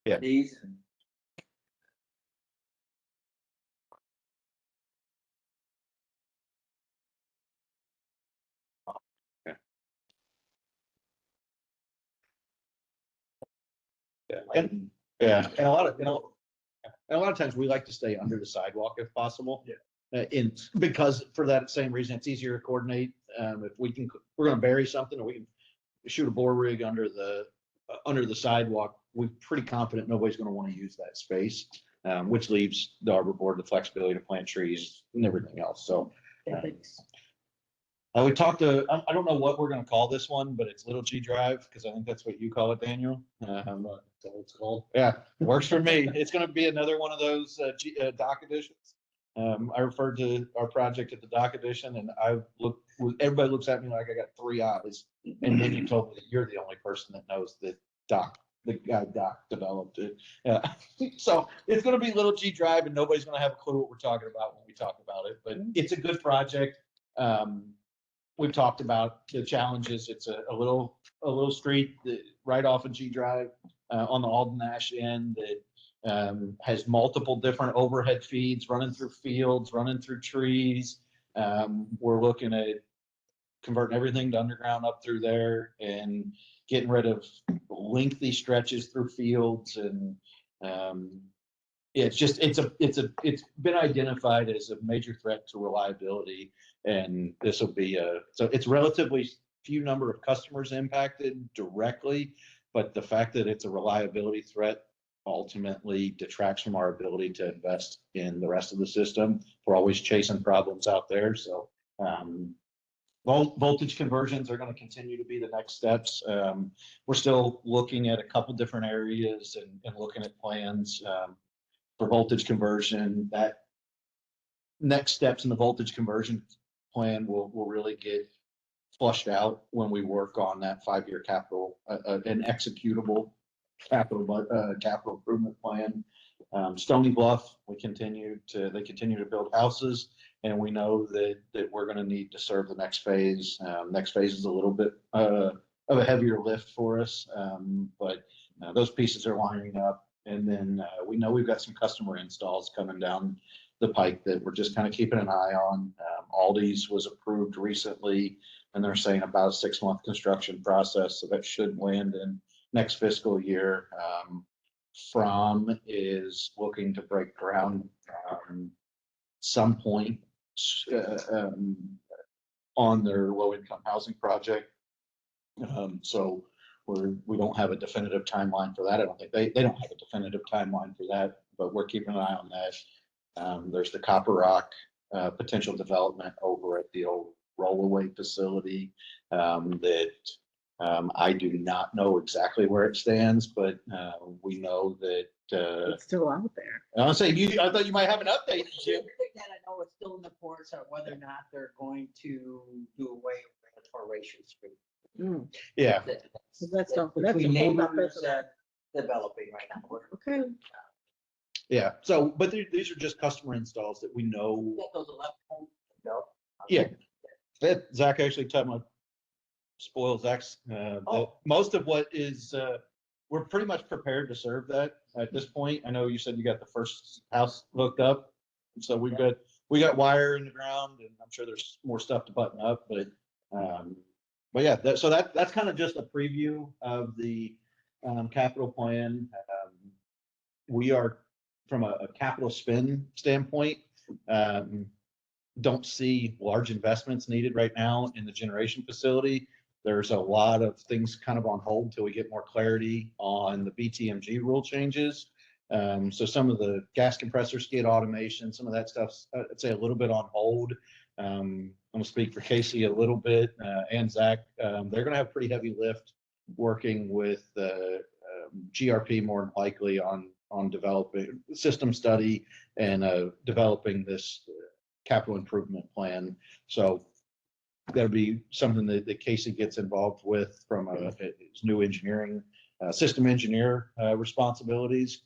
Yeah.
These and
Yeah. And a lot of times we like to stay under the sidewalk if possible. Yeah. Because for that same reason, it's easier to coordinate. If we're going to bury something, or we can shoot a bore rig under the sidewalk, we're pretty confident nobody's going to want to use that space, which leaves the arbor board the flexibility to plant trees and everything else. So. We talked I don't know what we're gonna call this one, but it's Little G Drive, because I think that's what you call it, Daniel. That's what it's called. Yeah, works for me. It's gonna be another one of those dock editions. I referred to our project at the dock edition, and everybody looks at me like I got three eyes. And then you told me that you're the only person that knows that the guy Doc developed it. So it's gonna be Little G Drive, and nobody's gonna have a clue what we're talking about when we talk about it, but it's a good project. We've talked about the challenges. It's a little street right off of G Drive on the Alden Nash end that has multiple different overhead feeds running through fields, running through trees. We're looking at converting everything to underground up through there and getting rid of lengthy stretches through fields. And it's been identified as a major threat to reliability. And this will be so it's relatively few number of customers impacted directly, but the fact that it's a reliability threat ultimately detracts from our ability to invest in the rest of the system. We're always chasing problems out there. So voltage conversions are going to continue to be the next steps. We're still looking at a couple different areas and looking at plans for voltage conversion. That next steps in the voltage conversion plan will really get flushed out when we work on that 5-year capital, an executable capital improvement plan. Stony Bluff, they continue to build houses, and we know that we're going to need to serve the next phase. Next phase is a little bit of a heavier lift for us, but those pieces are lining up. And then we know we've got some customer installs coming down the pike that we're just kind of keeping an eye on. Aldi's was approved recently, and they're saying about a 6-month construction process, so that should land in next fiscal year. From is looking to break ground some point on their low-income housing project. So we don't have a definitive timeline for that. I don't think they don't have a definitive timeline for that, but we're keeping an eye on that. There's the Copper Rock potential development over at the old rollaway facility that I do not know exactly where it stands, but we know that.
It's still out there.
I thought you might have an update, Jim.
That I know it's still in the courts on whether or not they're going to do away with Horatio Street.
Mm.
Yeah,
So that's a
Between
whole nother-
neighbors developing right now.
Okay.
yeah. So, but these are just customer installs that we know.
Get those left home built.
Yeah. That Zach actually told me, spoil Zach's, that most of what is, we're pretty much prepared to serve that at this point. I know you said you got the first house hooked up. So we got wire in the ground, and I'm sure there's more stuff to button up, but yeah, that's kind of just a preview of the capital plan. We are, from a capital spend standpoint, don't see large investments needed right now in the generation facility. There's a lot of things kind of on hold until we get more clarity on the BTMG rule changes. So some of the gas compressor skid automation, some of that stuff's, I'd say, a little bit on hold. I'm gonna speak for Casey a little bit, and Zach. They're gonna have pretty heavy lift working with GRP more than likely on developing system study and developing this capital improvement plan. So that'll be something that Casey gets involved with from his new engineering, system engineer responsibilities.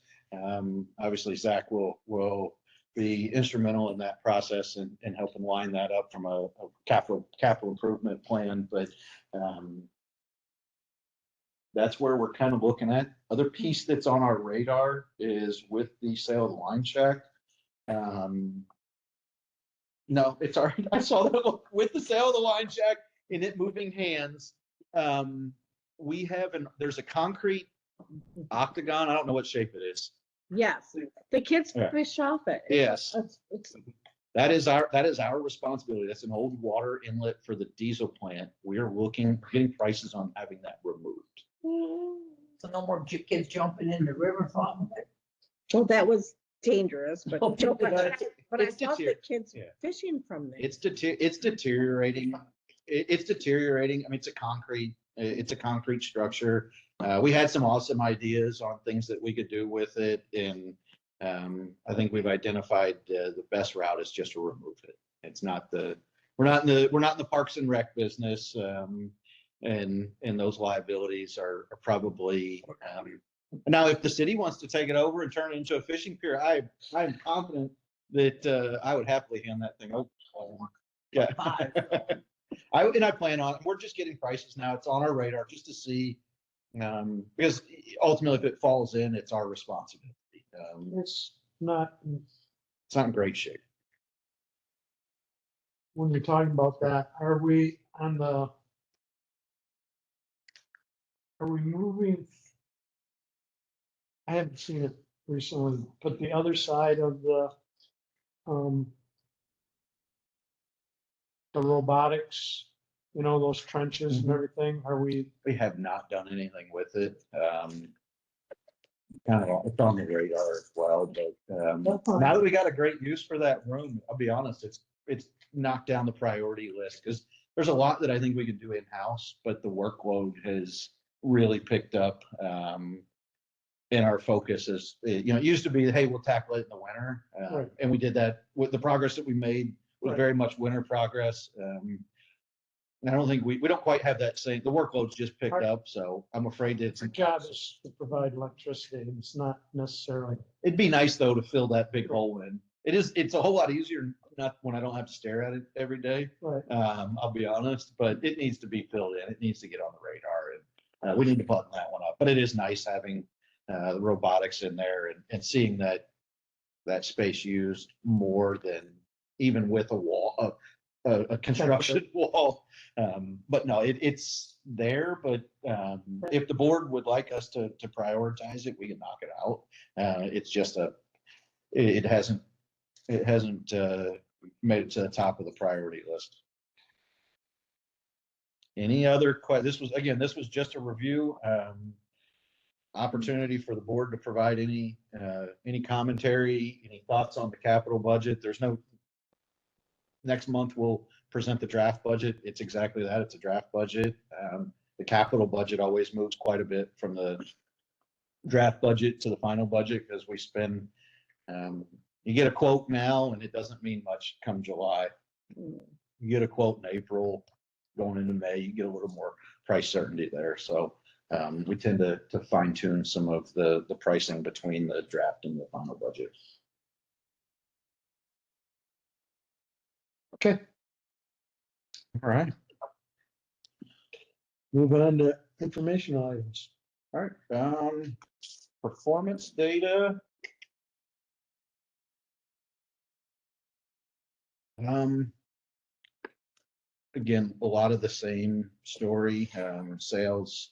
Obviously, Zach will be instrumental in that process and helping line that up from a capital improvement plan. But that's where we're kind of looking at. Other piece that's on our radar is with the sale of the line shack. No, it's already, I saw that with the sale of the line shack and it moving hands. We have there's a concrete octagon. I don't know what shape it is.
Yes, the kids
Yeah.
fish off it.
Yes.
It's
That is our responsibility. That's an old water inlet for the diesel plant. We are getting prices on having that removed.
So no more kids jumping in the river from it.
well, that was dangerous, but
Oh,
but I
it's
thought the kids
yeah.
fishing from there.
It's deteriorating. It's deteriorating. I mean, it's a concrete structure. We had some awesome ideas on things that we could do with it, and I think we've identified the best route is just to remove it. It's not we're not in the Parks and Rec business, and those liabilities are probably. Now, if the city wants to take it over and turn it into a fishing pier, I'm confident that I would happily hand that thing over. Yeah. I plan on, we're just getting prices now. It's on our radar just to see, because ultimately if it falls in, it's our responsibility.
It's not,
It's not in great shape.
when you're talking about that, are we moving? I haven't seen it recently, but the other side of the robotics, those trenches and everything,
We have not done anything with it. Kind of, it's on the radar as well, but now that we got a great use for that room, I'll be honest, it's knocked down the priority list because there's a lot that I think we could do in-house, but the workload has really picked up. And our focus is, it used to be, hey, we'll tackle it in the winter.
Right.
And we did that with the progress that we made was
Right.
very much winter progress. And I don't think we don't quite have that same, the workload's just picked
Our-
up. So I'm afraid that
Our job is to provide electricity. It's not necessarily.
it'd be nice though to fill that big hole in. It's a whole lot easier, not when I don't have to stare at it every day.
Right.
I'll be honest, but it needs to be filled in. It needs to get on the radar, and we need to button that one up. But it is nice having the robotics in there and seeing that space used more than even with a wall, a construction wall. But no, it's there. But if the board would like us to prioritize it, we can knock it out. It's just it hasn't
it hasn't made it to the top of the priority list. Any other this was just a review. Opportunity for the board to provide any commentary, any thoughts on the capital budget. Next month we'll present the draft budget. It's exactly that. It's a draft budget. The capital budget always moves quite a bit from the draft budget to the final budget because we spend, you get a quote now and it doesn't mean much come July. You get a quote in April, going into May, you get a little more price certainty there. So we tend to fine tune some of the pricing between the draft and the final budget. Okay. All right.
Move on to informational items.
All right. Performance data. Again, a lot of the same story. Sales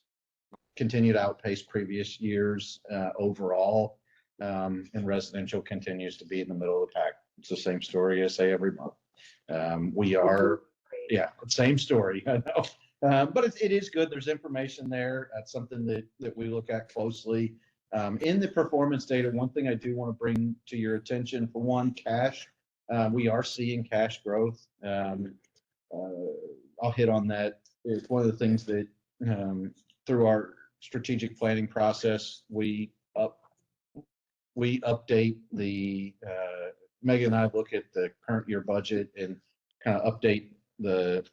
continue to outpace previous years overall, and residential continues to be in the middle of the pack. It's the same story I say every month. Same story. I know. But it is good. There's information there. That's something that we look at closely. In the performance data, one thing I do want to bring to your attention, for one, cash. We are seeing cash growth. I'll hit on that. It's one of the things that through our strategic planning process, we update the Megan and I look at the current year budget and kind of update the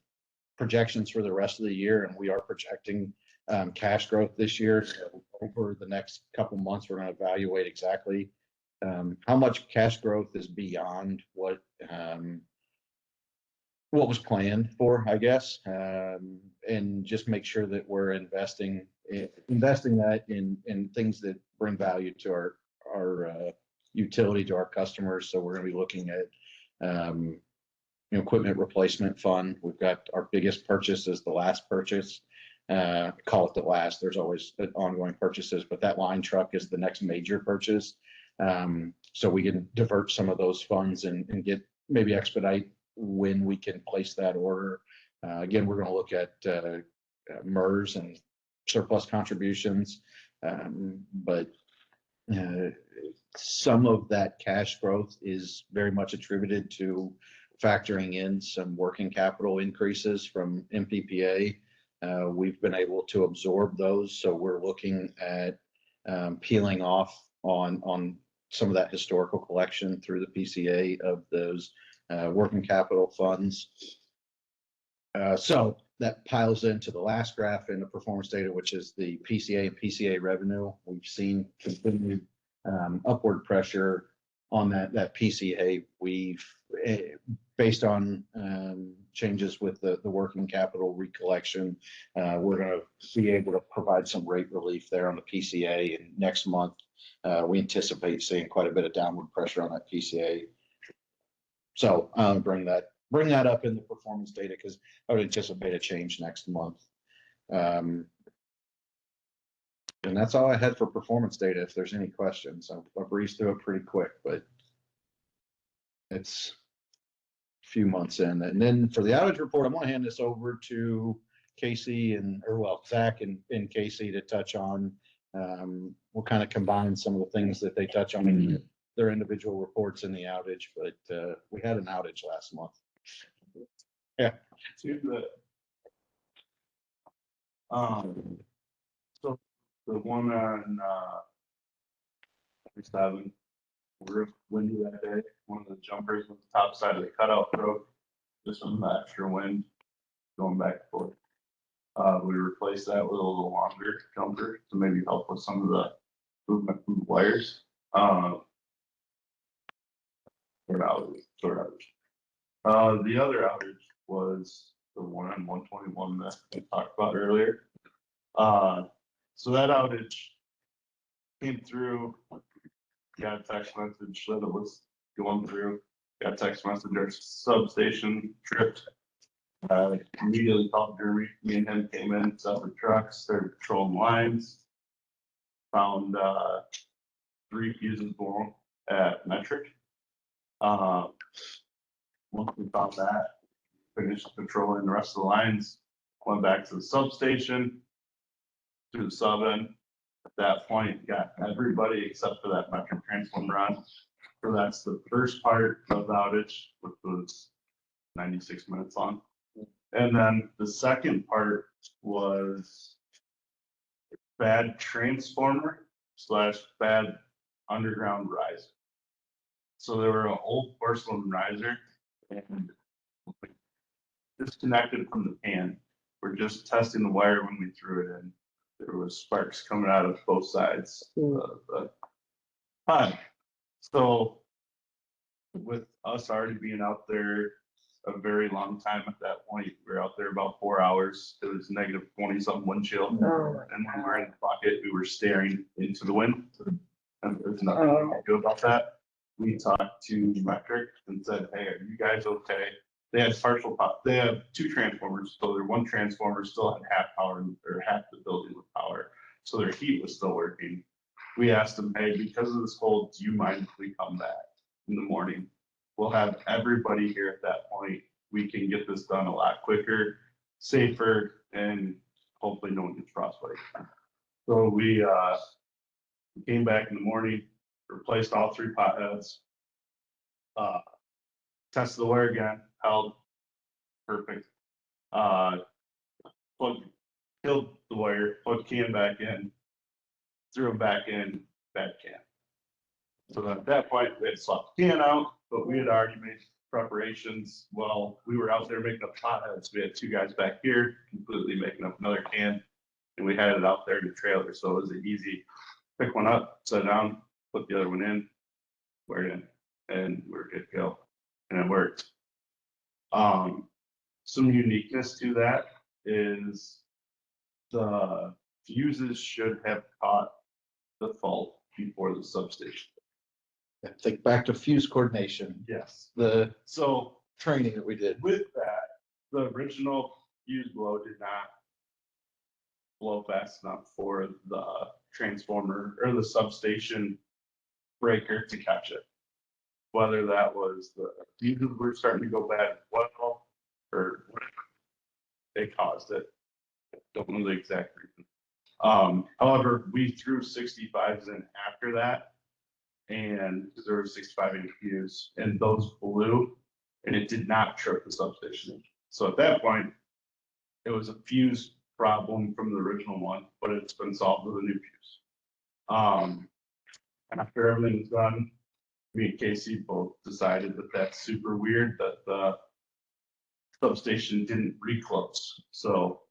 projections for the rest of the year, and we are projecting cash growth this year. So over the next couple months, we're going to evaluate exactly how much cash growth is beyond what was planned for, I guess, and just make sure that we're investing that in things that bring value to our utility to our customers. So we're going to be looking at equipment replacement fund. We've got our biggest purchase is the last purchase. Call it the last. There's always ongoing purchases, but that line truck is the next major purchase. So we can divert some of those funds and get maybe expedite when we can place that order. Again, we're going to look at MERS and surplus contributions, but some of that cash growth is very much attributed to factoring in some working capital increases from MPPA. We've been able to absorb those, so we're looking at peeling off on some of that historical collection through the PCA of those working capital funds. So that piles into the last graph in the performance data, which is the PCA and PCA revenue. We've seen continued upward pressure on that PCA. We've based on changes with the working capital recollection, we're going to be able to provide some rate relief there on the PCA. And next month, we anticipate seeing quite a bit of downward pressure on that PCA. So bring that up in the performance data because I would anticipate a change next month. And that's all I had for performance data. If there's any questions, I'll breeze through it pretty quick, but it's a few months in. And then for the outage report, I'm going to hand this over to Casey Zach and Casey to touch on. We'll kind of combine some of the things that they touch on in their individual reports in the outage, but we had an outage last month. Yeah.
So the one on 7, real windy that day. One of the jumpers on the top side of the cutout broke. Just some extra wind going back and forth. We replaced that with a little longer jumper to maybe help with some of the movement from the wires. The other outage was the one on 121 that we talked about earlier. So that outage came through, got a text message that it was going through, got a text message, our substation tripped. Immediately called Jeremy. Me and him came in, separate trucks, started patrolling lines, found 3 fuses blown at Metric. Once we found that, finished patrolling the rest of the lines, went back to the substation, to the sub end. At that point, got everybody except for that metro transformer run. So that's the first part of the outage, which was 96 minutes long. And then the second part was bad transformer / bad underground riser. So there were an old porcelain riser and disconnected from the pan. We're just testing the wire when we threw it in. There was sparks coming out of both sides of the pipe. So with us already being out there a very long time at that point, we were out there about 4 hours. It was negative 20 something wind chill. And when we were in the pocket, we were staring into the wind. And there's nothing we can do about that. We talked to Metric and said, hey, are you guys okay? They had partial power. They have 2 transformers. So their one transformer still had half power or half the building with power. So their heat was still working. We asked them, hey, because of this cold, do you mind if we come back in the morning? We'll have everybody here at that point. We can get this done a lot quicker, safer, and hopefully no one gets frostbite. So we came back in the morning, replaced all 3 pot heads, tested the wire again, held perfect. Killed the wire, put can back in, threw him back in, bad can. So at that point, we had swapped the can out, but we had already made preparations. Well, we were out there making up potheads. We had 2 guys back here completely making up another can, and we had it out there in the trailer. So it was an easy pick one up, set it down, put the other one in, wear it in, and we're good to go. And it worked. Some uniqueness to that is the fuses should have caught the fault before the substation.
Think back to fuse coordination,
Yes.
the
So
training that we did.
with that, the original fuse blow did not blow fast enough for the transformer or the substation breaker to catch it. Whether that was the fuses were starting to go bad as well, or whatever, they caused it. Don't know the exact reason. However, we threw 65s in after that, and there were 65 inch fuse, and those blew, and it did not trip the substation. So at that point, it was a fuse problem from the original one, but it's been solved with a new fuse. After everything's done, me and Casey both decided that that's super weird that the substation didn't reclose. So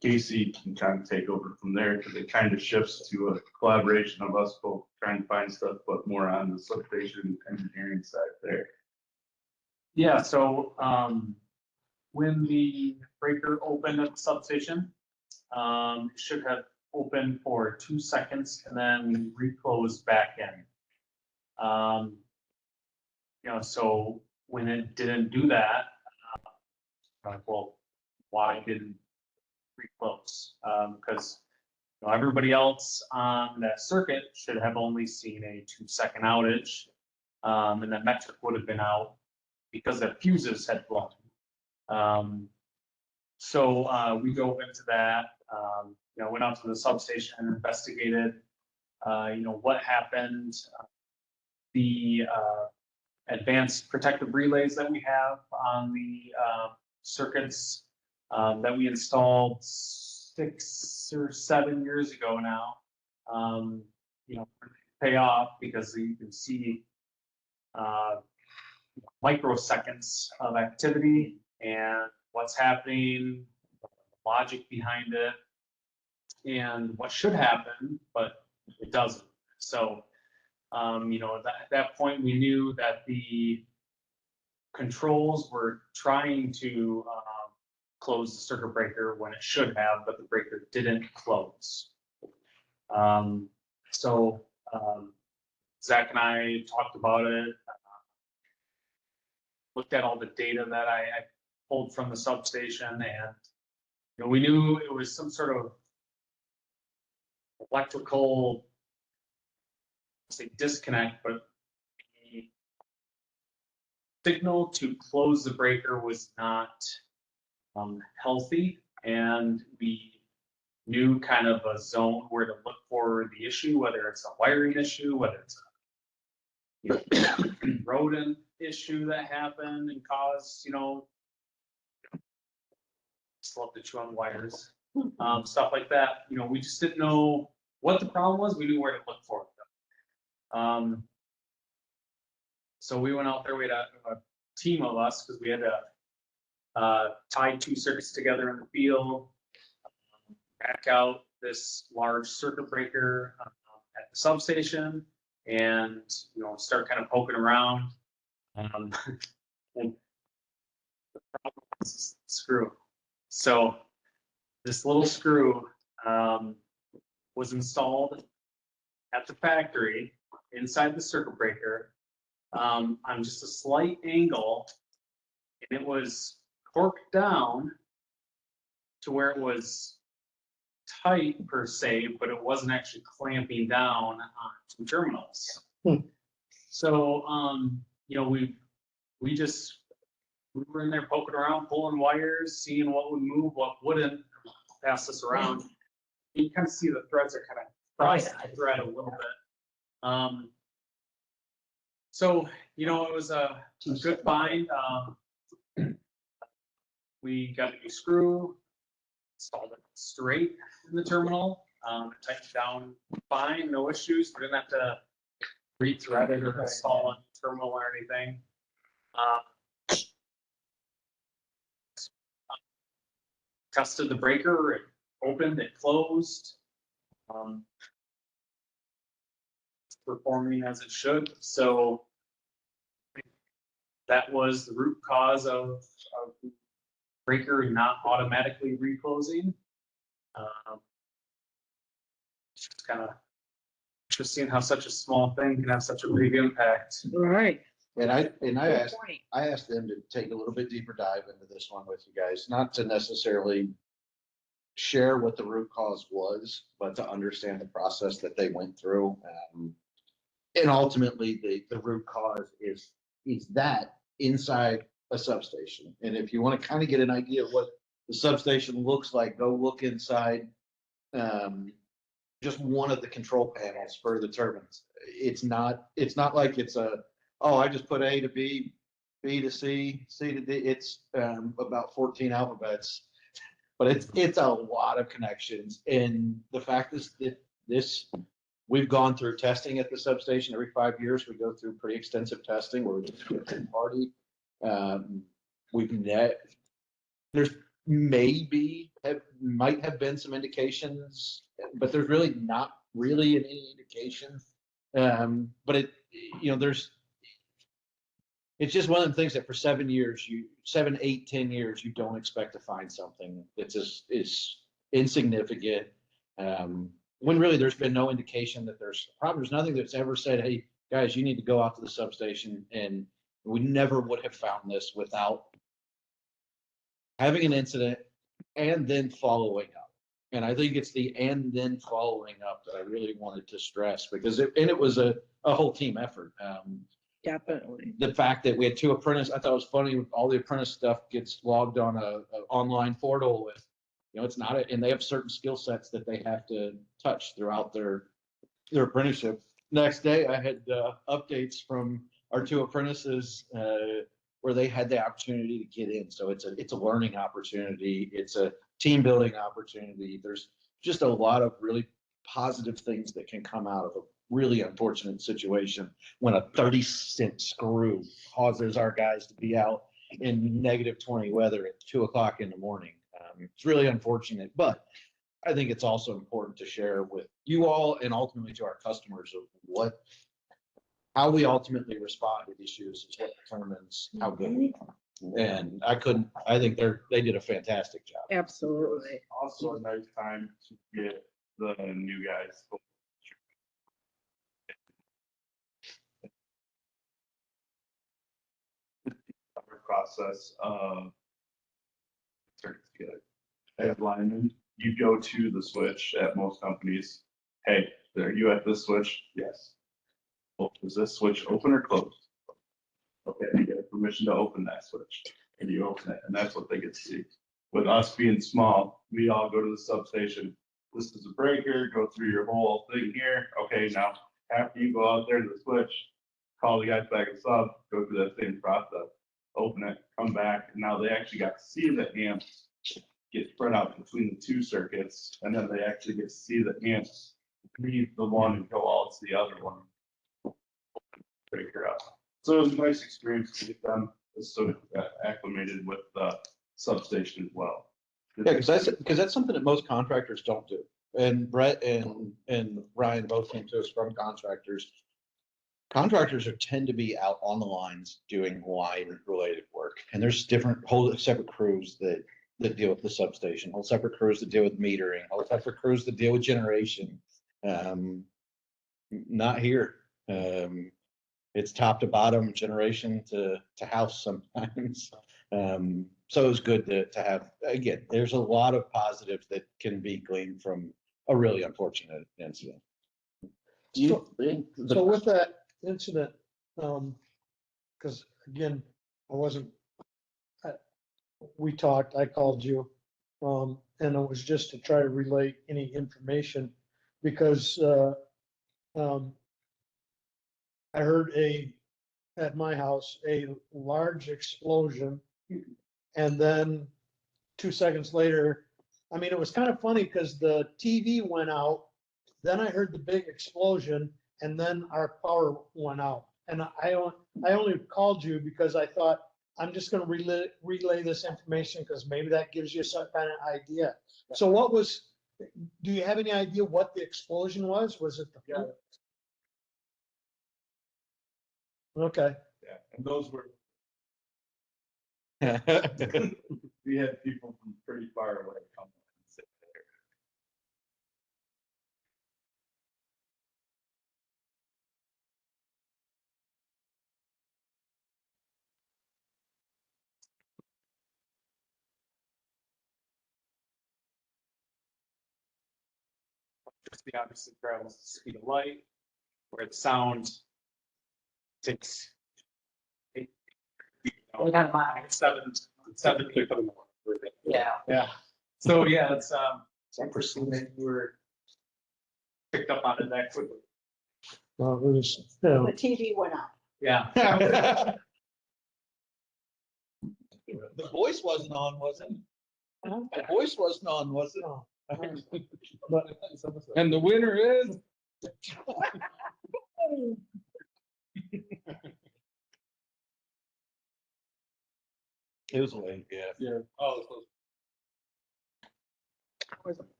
Casey can kind of take over from there because it kind of shifts to a collaboration of us both trying to find stuff, but more on the substation engineering side there.
Yeah, so when the breaker opened at the substation, it should have opened for 2 seconds and then reclosed back in. So when it didn't do that, well, why didn't it reclose? Because everybody else on that circuit should have only seen a 2-second outage, and that metric would have been out because the fuses had blown. So we dove into that. Went out to the substation and investigated. What happened. The advanced protective relays that we have on the circuits that we installed 6 or 7 years ago now, pay off because you can see microseconds of activity and what's happening, the logic behind it, and what should happen, but it doesn't. So, at that point, we knew that the controls were trying to close the circuit breaker when it should have, but the breaker didn't close. So Zach and I talked about it, looked at all the data that I pulled from the substation, and we knew it was some sort of electrical, say disconnect, but signal to close the breaker was not healthy, and we knew kind of a zone where to look for the issue, whether it's a wiring issue, whether it's a rodent issue that happened and caused, slow to chew on wires, stuff like that. We just didn't know what the problem was. We knew where to look for it. So we went out there. We had a team of us because we had to tie 2 circuits together in the field, back out this large circuit breaker at the substation, and start kind of poking around. And the problem was the screw. So this little screw was installed at the factory inside the circuit breaker on just a slight angle, and it was torqued down to where it was tight per se, but it wasn't actually clamping down on 2 terminals. So, we were in there poking around, pulling wires, seeing what would move, what wouldn't, pass this around. You kind of see the threads are kind of crossing the thread a little bit. So, it was a good find. We got a new screw, installed it straight in the terminal, tightened down fine, no issues. We didn't have to re-thread it or install a new terminal or anything. Tested the breaker, it opened, it closed. It's performing as it should. So that was the root cause of the breaker not automatically reclosing. Just kind of interesting how such a small thing can have such a big impact.
Right.
And I
Good
asked,
point.
I asked them to take a little bit deeper dive into this one with you guys, not to necessarily share what the root cause was, but to understand the process that they went through. And ultimately, the root cause is that inside a substation. And if you want to kind of get an idea of what the substation looks like, go look inside just one of the control panels for the turbines. It's not like it's I just put A to B, B to C, C to D. It's about 14 alphabets, but it's a lot of connections. And the fact is that we've gone through testing at the substation every 5 years. We go through pretty extensive testing where we just do a third party. There's might have been some indications, but there's really not really any indication. But it's just one of the things that for 7 years, 7, 8, 10 years, you don't expect to find something that is insignificant. When really there's been no indication that there's a problem. There's nothing that's ever said, hey, guys, you need to go out to the substation. And we never would have found this without having an incident and then following up. And I think it's the and then following up that I really wanted to stress, because it was a whole team effort.
Definitely.
The fact that we had 2 apprentices, I thought it was funny, all the apprentice stuff gets logged on a online portal with, it's not and they have certain skill sets that they have to touch throughout their apprenticeship. Next day, I had updates from our 2 apprentices where they had the opportunity to get in. So it's a learning opportunity. It's a team building opportunity. There's just a lot of really positive things that can come out of a really unfortunate situation when a 30-cent screw causes our guys to be out in -20 weather at 2:00 in the morning. It's really unfortunate, but I think it's also important to share with you all and ultimately to our customers of how we ultimately respond to issues is what determines how good we are. And I think they did a fantastic job.
Absolutely.
Also a nice time to get the new guys. Process of as lineman, you go to the switch at most companies. Hey, are you at this switch? Yes. Well, is this switch open or closed? Okay, you get permission to open that switch, and you open it, and that's what they get to see. With us being small, we all go to the substation. This is a breaker, go through your whole thing here. Okay, now after you go out there to the switch, call the guys back at sub, go through that same process, open it, come back, and now they actually got to see the amps get spread out between the two circuits, and then they actually get to see the amps leave the one and go out to the other one. Breaker up. So it was a nice experience to get them sort of acclimated with the substation as well.
Yeah, because that's something that most contractors don't do. And Brett and Ryan both came to us from contractors. Contractors tend to be out on the lines doing line related work. And there's different whole separate crews that deal with the substation, whole separate crews that deal with metering, whole separate crews that deal with generation. Not here. It's top to bottom, generation to house sometimes. So it was good to have, again, there's a lot of positives that can be gleaned from a really unfortunate incident.
Do you think
So with that incident, because again, I wasn't, we talked, I called you, and it was just to try to relay any information because, I heard at my house, a large explosion. And then 2 seconds later, I mean, it was kind of funny because the TV went out. Then I heard the big explosion and then our power went out. And I only called you because I thought I'm just going to relay this information because maybe that gives you some kind of idea. So do you have any idea what the explosion was? Was it the? Okay.
Yeah, and those were, we had people from pretty far away come and sit there.
Electricity obviously travels the speed of light, where the sound takes.
We got mine.
Seven people.
Yeah.
Yeah. So yeah, it's interesting that you were picked up on it that quickly.
Well, it was, you know,
The TV went out.
Yeah.
The voice wasn't on, was it? The voice wasn't on, was it?
no. But
And the winner is.
It was late, yeah.
Yeah. Oh,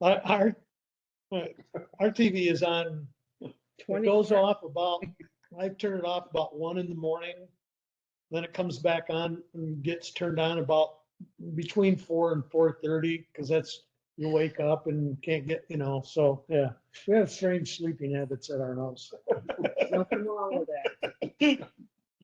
our TV is on, it
20
goes off about, I turn it off about 1 a.m. Then it comes back on and gets turned on about between 4 and 4:30, because that's, you wake up and can't get, so, yeah. We have strange sleeping habits at our house.
Nothing wrong with that.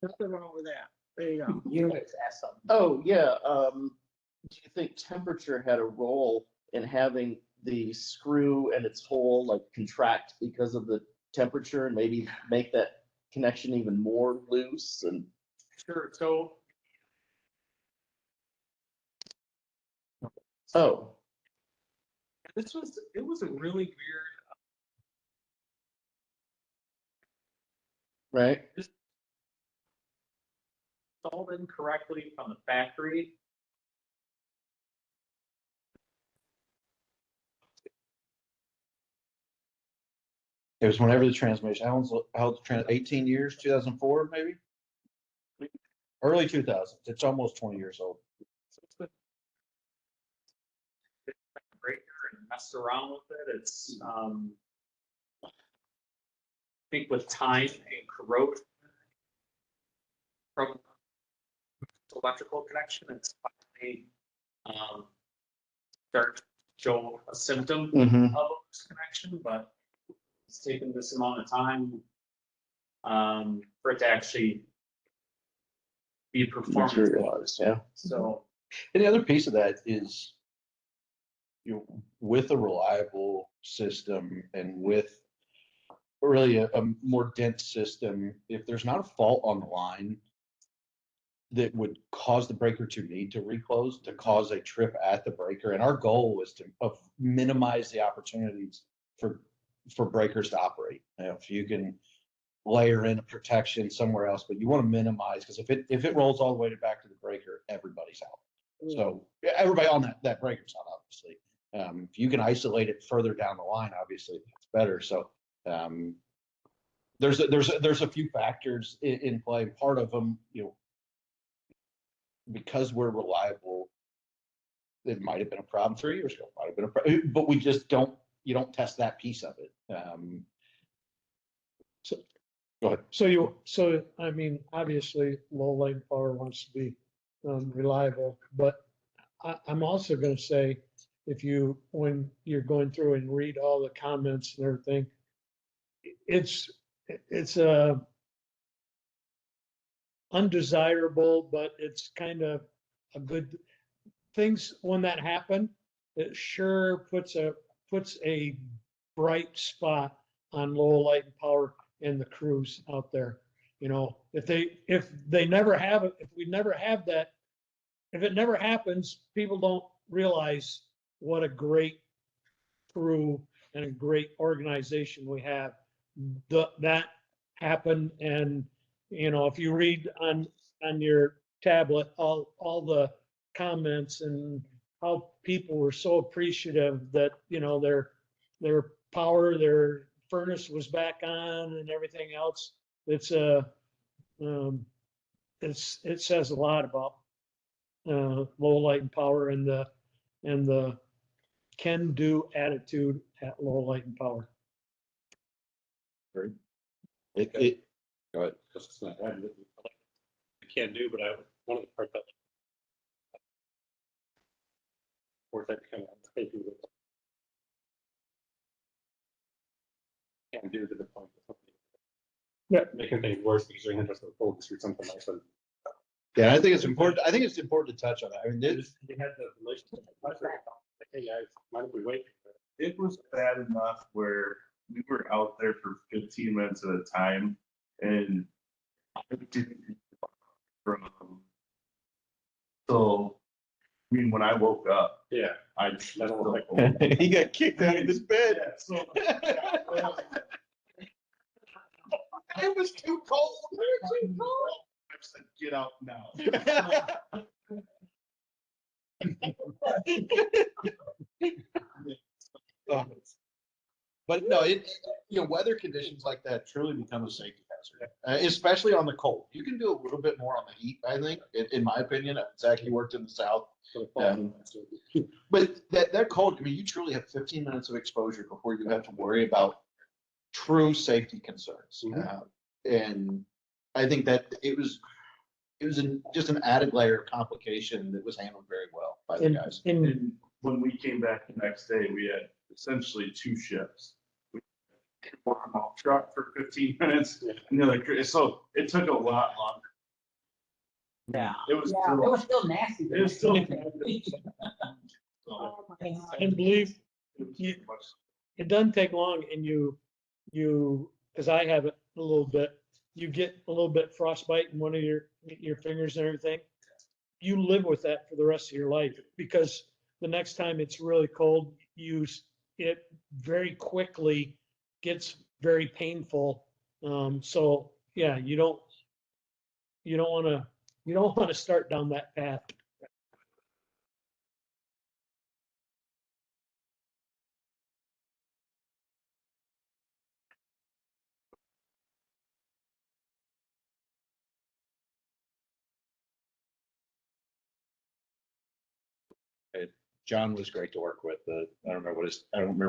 Nothing wrong with that. There you go.
You guys asked something.
Oh, yeah, do you think temperature had a role in having the screw and its hole like contract because of the temperature and maybe make that connection even more loose and?
Sure. So
Oh,
it was a really weird.
right,
Installed incorrectly from the factory.
It was whenever the transmission, how 18 years, 2004, maybe? Early 2000s. It's almost 20 years old.
So it's been breaker and messed around with it. It's I think with time and corrosion from electrical connection, it's finally start to show a symptom
Mhm.
of a loose connection, but it's taken this amount of time for it to actually be performance.
materialized, yeah.
So
And the other piece of that is, with a reliable system and with
really a more dense system, if there's not a fault on the line that would cause the breaker to need to reclose, to cause a trip at the breaker. And our goal is to minimize the opportunities for breakers to operate. If you can layer in a protection somewhere else, but you want to minimize, because if it rolls all the way back to the breaker, everybody's out. So everybody on that breaker's out, obviously. If you can isolate it further down the line, obviously it's better. So there's a few factors in play. Part of them, because we're reliable, it might have been a problem 3 years ago, might have been a problem, but we just you don't test that piece of it. So go ahead.
So I mean, obviously, low light power wants to be reliable, but I'm also going to say, when you're going through and read all the comments and everything, it's undesirable, but it's kind of a good things when that happen. It sure puts a bright spot on low light and power and the crews out there. If we never have that, if it never happens, people don't realize what a great crew and a great organization we have. That happened, and if you read on your tablet all the comments and how people were so appreciative that their power, their furnace was back on and everything else. It says a lot about low light and power and the can-do attitude at low light and power.
Go ahead.
Just not add that I can't do, but one of the part that or that kind of maybe can't do to the point of something.
Yeah.
Making things worse because you're interested in focus or something like that.
Yeah, I think it's important. I think it's important to touch on that. I mean,
They had the relationship. Like, hey guys, mind if we wait?
It was bad enough where we were out there for 15 minutes at a time, and I didn't from so. I mean, when I woke up,
Yeah,
I
don't look
he got kicked out of his bed.
Yeah, so
It was too cold.
I said, "Get out now."
But no, weather conditions like that truly become a safety hazard, especially on the cold. You can do a little bit more on the heat, I think, in my opinion. Zach, you worked in the South. But that cold, I mean, you truly have 15 minutes of exposure before you have to worry about true safety concerns. And I think that it was just an added layer of complication that was handled very well by the guys.
And when we came back the next day, we had essentially 2 shifts. We had one off truck for 15 minutes, and the other, so it took a lot longer.
Yeah.
It was
Yeah, it was still nasty.
It was still.
And believe it doesn't take long, and you, because I have it a little bit, you get a little bit frostbite in one of your fingers and everything. You live with that for the rest of your life, because the next time it's really cold, it very quickly gets very painful. So yeah, you don't want to start down that path.
John was great to work with. I don't remember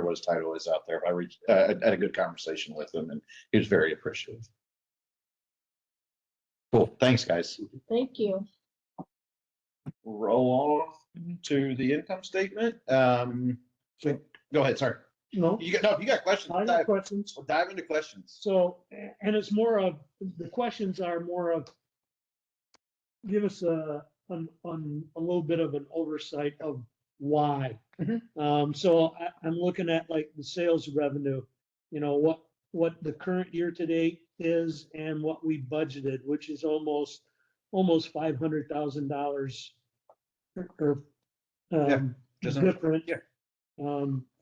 what his title is out there, but I had a good conversation with him, and he was very appreciative. Cool. Thanks, guys.
Thank you.
Roll on to the income statement. So go ahead. Sorry.
No,
You got questions.
I got questions.
We'll dive into questions.
So, and it's more of, the questions are more of, give us a little bit of an oversight of why. So I'm looking at like the sales revenue, what the current year to date is and what we budgeted, which is almost $500,000 or
Just-
different
yeah.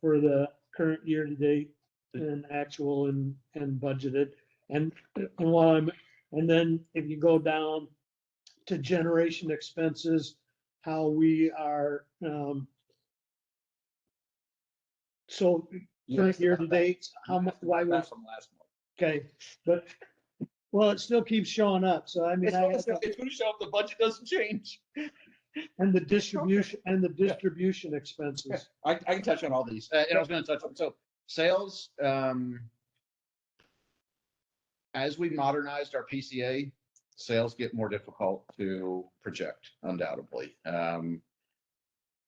for the current year to date and actual and budgeted. And and then if you go down to generation expenses, how we are, so current year to date, how much, why was,
From last month.
okay, but, well, it still keeps showing up, so I mean,
It's gonna show up, the budget doesn't change.
and the distribution expenses.
I can touch on all these, and I was gonna touch on, so sales, as we modernized our PCA, sales get more difficult to project, undoubtedly.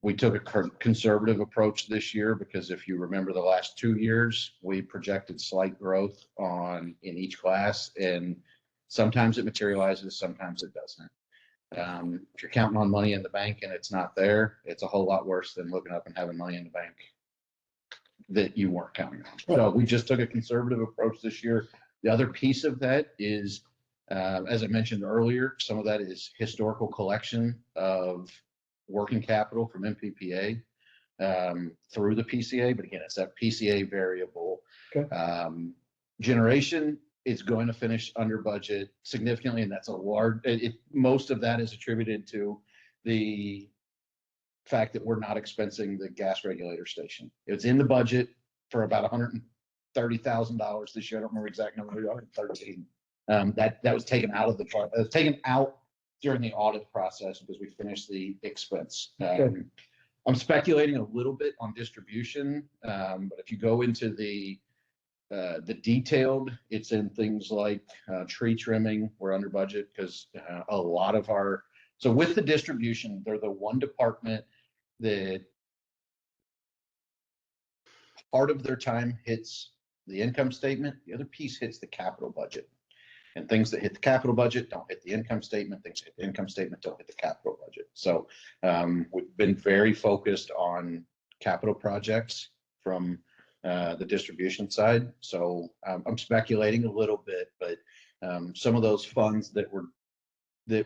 We took a conservative approach this year because if you remember the last 2 years, we projected slight growth in each class, and sometimes it materializes, sometimes it doesn't. If you're counting on money in the bank and it's not there, it's a whole lot worse than looking up and having money in the bank that you weren't counting on. So we just took a conservative approach this year. The other piece of that is, as I mentioned earlier, some of that is historical collection of working capital from MPPA through the PCA, but again, it's that PCA variable.
Okay.
Generation is going to finish under budget significantly, and that's a large, most of that is attributed to the fact that we're not expensing the gas regulator station. It's in the budget for about $130,000 this year. I don't remember exact number, 113. That was taken out of the, it was taken out during the audit process because we finished the expense.
Okay.
I'm speculating a little bit on distribution, but if you go into the detailed, it's in things like tree trimming. We're under budget because a lot of our, so with the distribution, they're the one department that part of their time hits the income statement, the other piece hits the capital budget. And things that hit the capital budget don't hit the income statement. Things that hit the income statement don't hit the capital budget. So we've been very focused on capital projects from the distribution side. So I'm speculating a little bit, but some of those funds that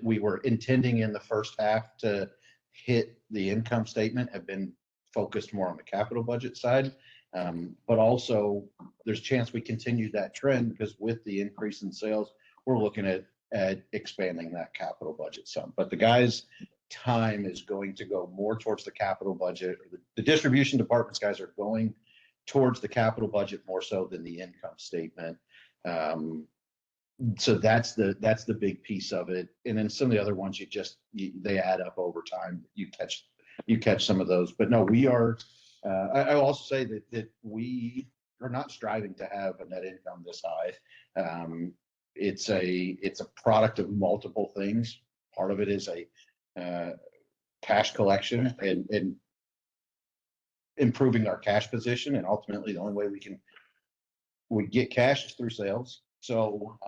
we were intending in the first half to hit the income statement have been focused more on the capital budget side. But also there's a chance we continue that trend because with the increase in sales, we're looking at expanding that capital budget some. But the guys' time is going to go more towards the capital budget. The distribution departments guys are going towards the capital budget more so than the income statement. So that's the big piece of it. And then some of the other ones they add up over time. You catch some of those, but no, we are. I will also say that we are not striving to have a net income this high. It's a product of multiple things. Part of it is a cash collection and improving our cash position. And ultimately, the only way we get cash is through sales. So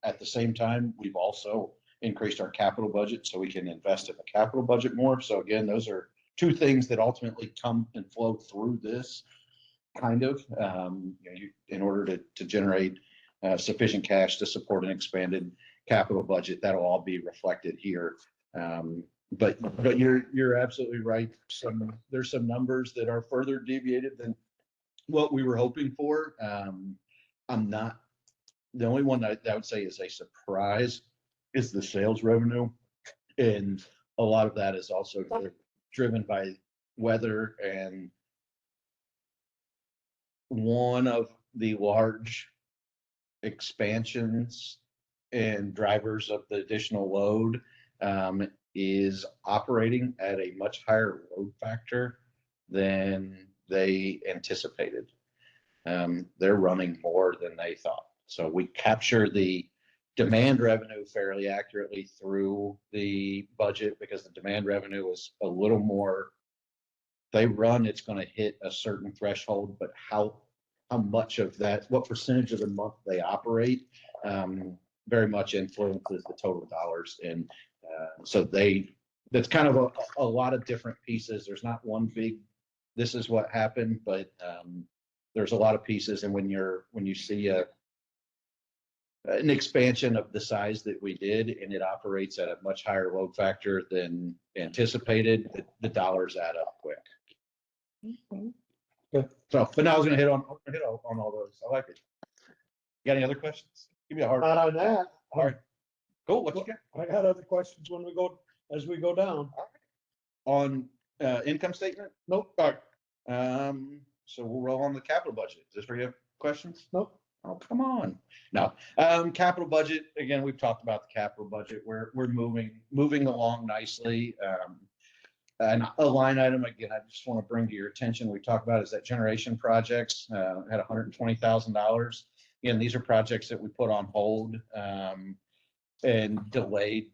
at the same time, we've also increased our capital budget so we can invest in the capital budget more. So again, those are two things that ultimately come and flow through this kind of, in order to generate sufficient cash to support an expanded capital budget. That'll all be reflected here. But you're absolutely right. There's some numbers that are further deviated than what we were hoping for. The only one that I would say is a surprise is the sales revenue. And a lot of that is also driven by weather, and one of the large expansions and drivers of the additional load is operating at a much higher load factor than they anticipated. They're running more than they thought. So we capture the demand revenue fairly accurately through the budget because the demand revenue is a little more, they run, it's going to hit a certain threshold, but how much of that, what percentage of the month they operate, very much influences the total dollars. And so that's kind of a lot of different pieces. There's not one big, this is what happened, but there's a lot of pieces, and when you see an expansion of the size that we did, and it operates at a much higher load factor than anticipated, the dollars add up quick.
Okay.
So, but now I was gonna hit on all those. I like it. You got any other questions? Give me a hard.
Not on that.
All right. Cool. What you got?
I got other questions as we go down.
On income statement?
Nope.
All right. So we'll roll on the capital budget. Is this where you have questions?
Nope.
Oh, come on. No. Capital budget, again, we've talked about the capital budget. We're moving along nicely. And a line item, again, I just want to bring to your attention, we talked about is that generation projects at $120,000. Again, these are projects that we put on hold and delayed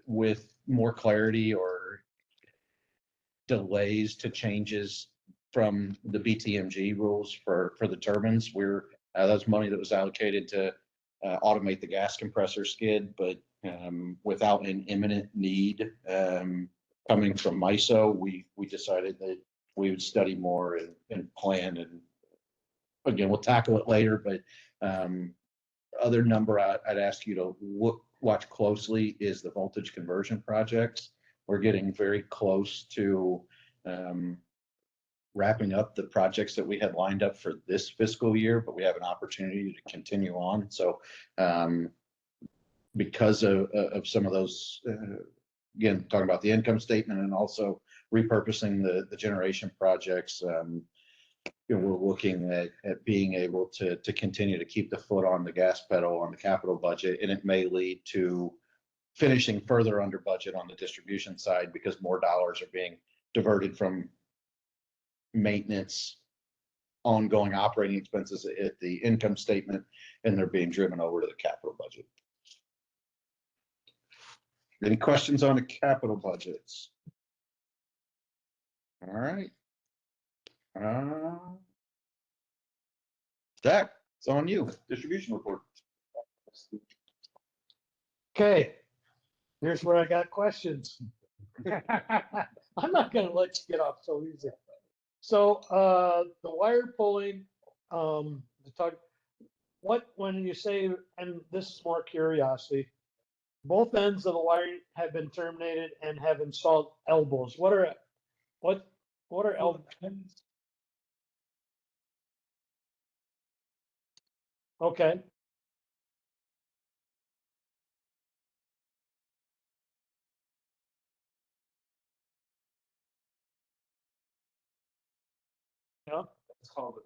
with more clarity or delays to changes from the BTMG rules for the turbines. That's money that was allocated to automate the gas compressor skid, but without an imminent need coming from MISO, we decided that we would study more and plan. And again, we'll tackle it later, but other number I'd ask you to watch closely is the voltage conversion projects. We're getting very close to wrapping up the projects that we had lined up for this fiscal year, but we have an opportunity to continue on. So because of some of those, again, talking about the income statement and also repurposing the generation projects, we're looking at being able to continue to keep the foot on the gas pedal on the capital budget, and it may lead to finishing further under budget on the distribution side because more dollars are being diverted from maintenance, ongoing operating expenses at the income statement, and they're being driven over to the capital budget. Any questions on the capital budgets? All right. Zach, it's on you. Distribution report.
Okay, here's where I got questions. I'm not gonna let you get off so easy. So, the wire pulling, when you say, and this is more curiosity, both ends of the wiring have been terminated and have installed elbows. What are elbows? Okay. Yeah.
It's called it.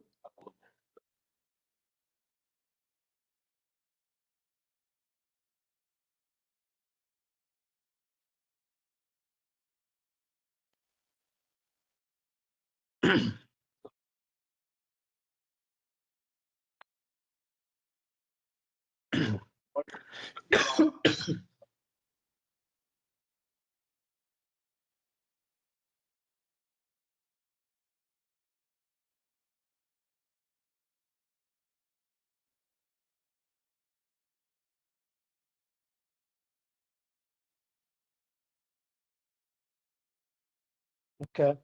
Okay.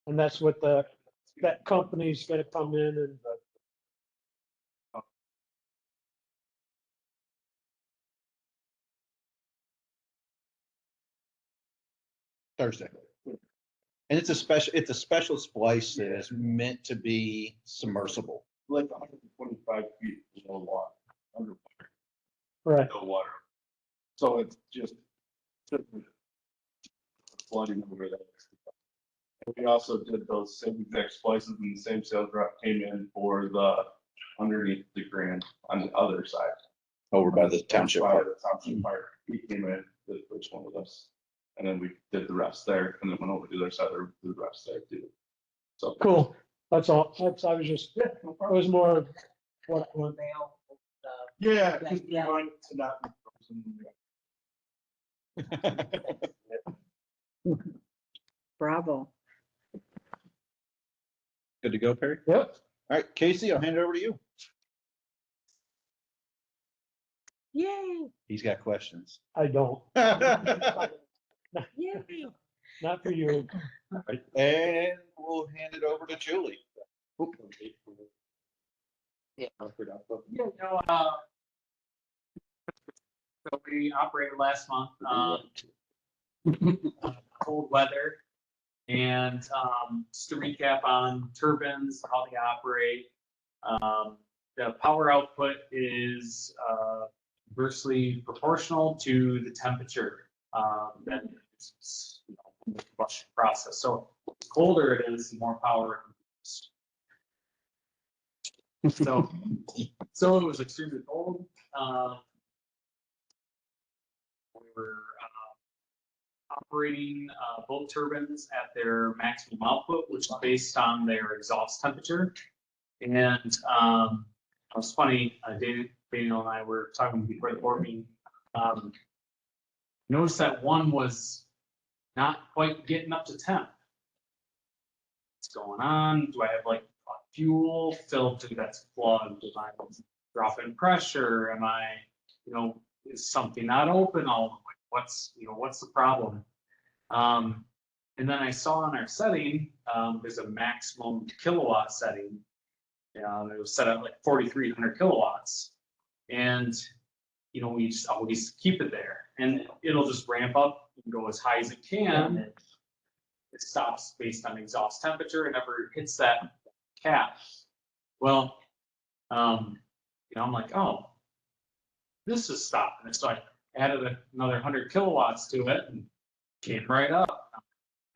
And that's what that company's gonna come in and.
Thursday. And it's a special splice that is meant to be submersible.
Like 125 feet below water, underwater,
Right.
no water. So it's just flooding over there. And we also did those same exact splices, and the same sales rep came in for the underneath the grand on the other side.
Over by the township
By
park.
the township park. He came in, did the first one with us, and then we did the rest there, and then went over to the other side, or the rest there too. So
Cool. That's all. I was just, it was more of what I want.
yeah, because we want to not be frozen.
Bravo.
Good to go, Perry?
Yep.
All right, Casey, I'll hand it over to you.
Yay,
He's got questions.
I don't.
yay.
Not for you.
And we'll hand it over to Julie.
Yeah.
Yeah, so we operated last month, cold weather. And, just to recap on turbines, how they operate. The power output is, inversely proportional to the temperature, that is, the combustion process. So the colder it is, the more power it uses. So it was extremely cold. We were operating both turbines at their maximum output, which is based on their exhaust temperature. And it was funny, Daniel and I were talking before the board meeting. Noticed that one was not quite getting up to temp. What's going on? Do I have like fuel filter that's plugged? Am I dropping pressure? Am I, is something not open? What's the problem? And then I saw on our setting, there's a maximum kilowatt setting. It was set at like 4,300 kilowatts. And, we just always keep it there and it'll just ramp up and go as high as it can. It stops based on exhaust temperature. It never hits that cap. Well, I'm like, oh, this is stopping. So I added another 100 kilowatts to it and came right up.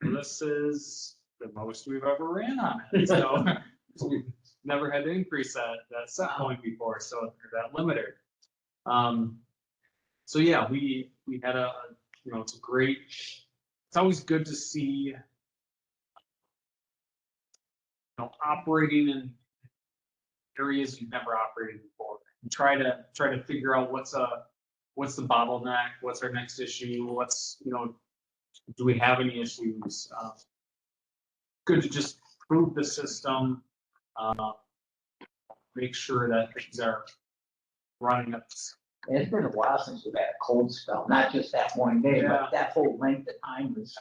This is the most we've ever ran on it. So we've never had to increase that set point before. So that limiter. So yeah, we had it's a great, it's always good to see, operating in areas you've never operated before and try to figure out what's the bottleneck, what's our next issue, do we have any issues? Good to just prove the system, make sure that things are running up.
It's been a while since we've had a cold spell, not just that one day,
Yeah.
but that whole length of time was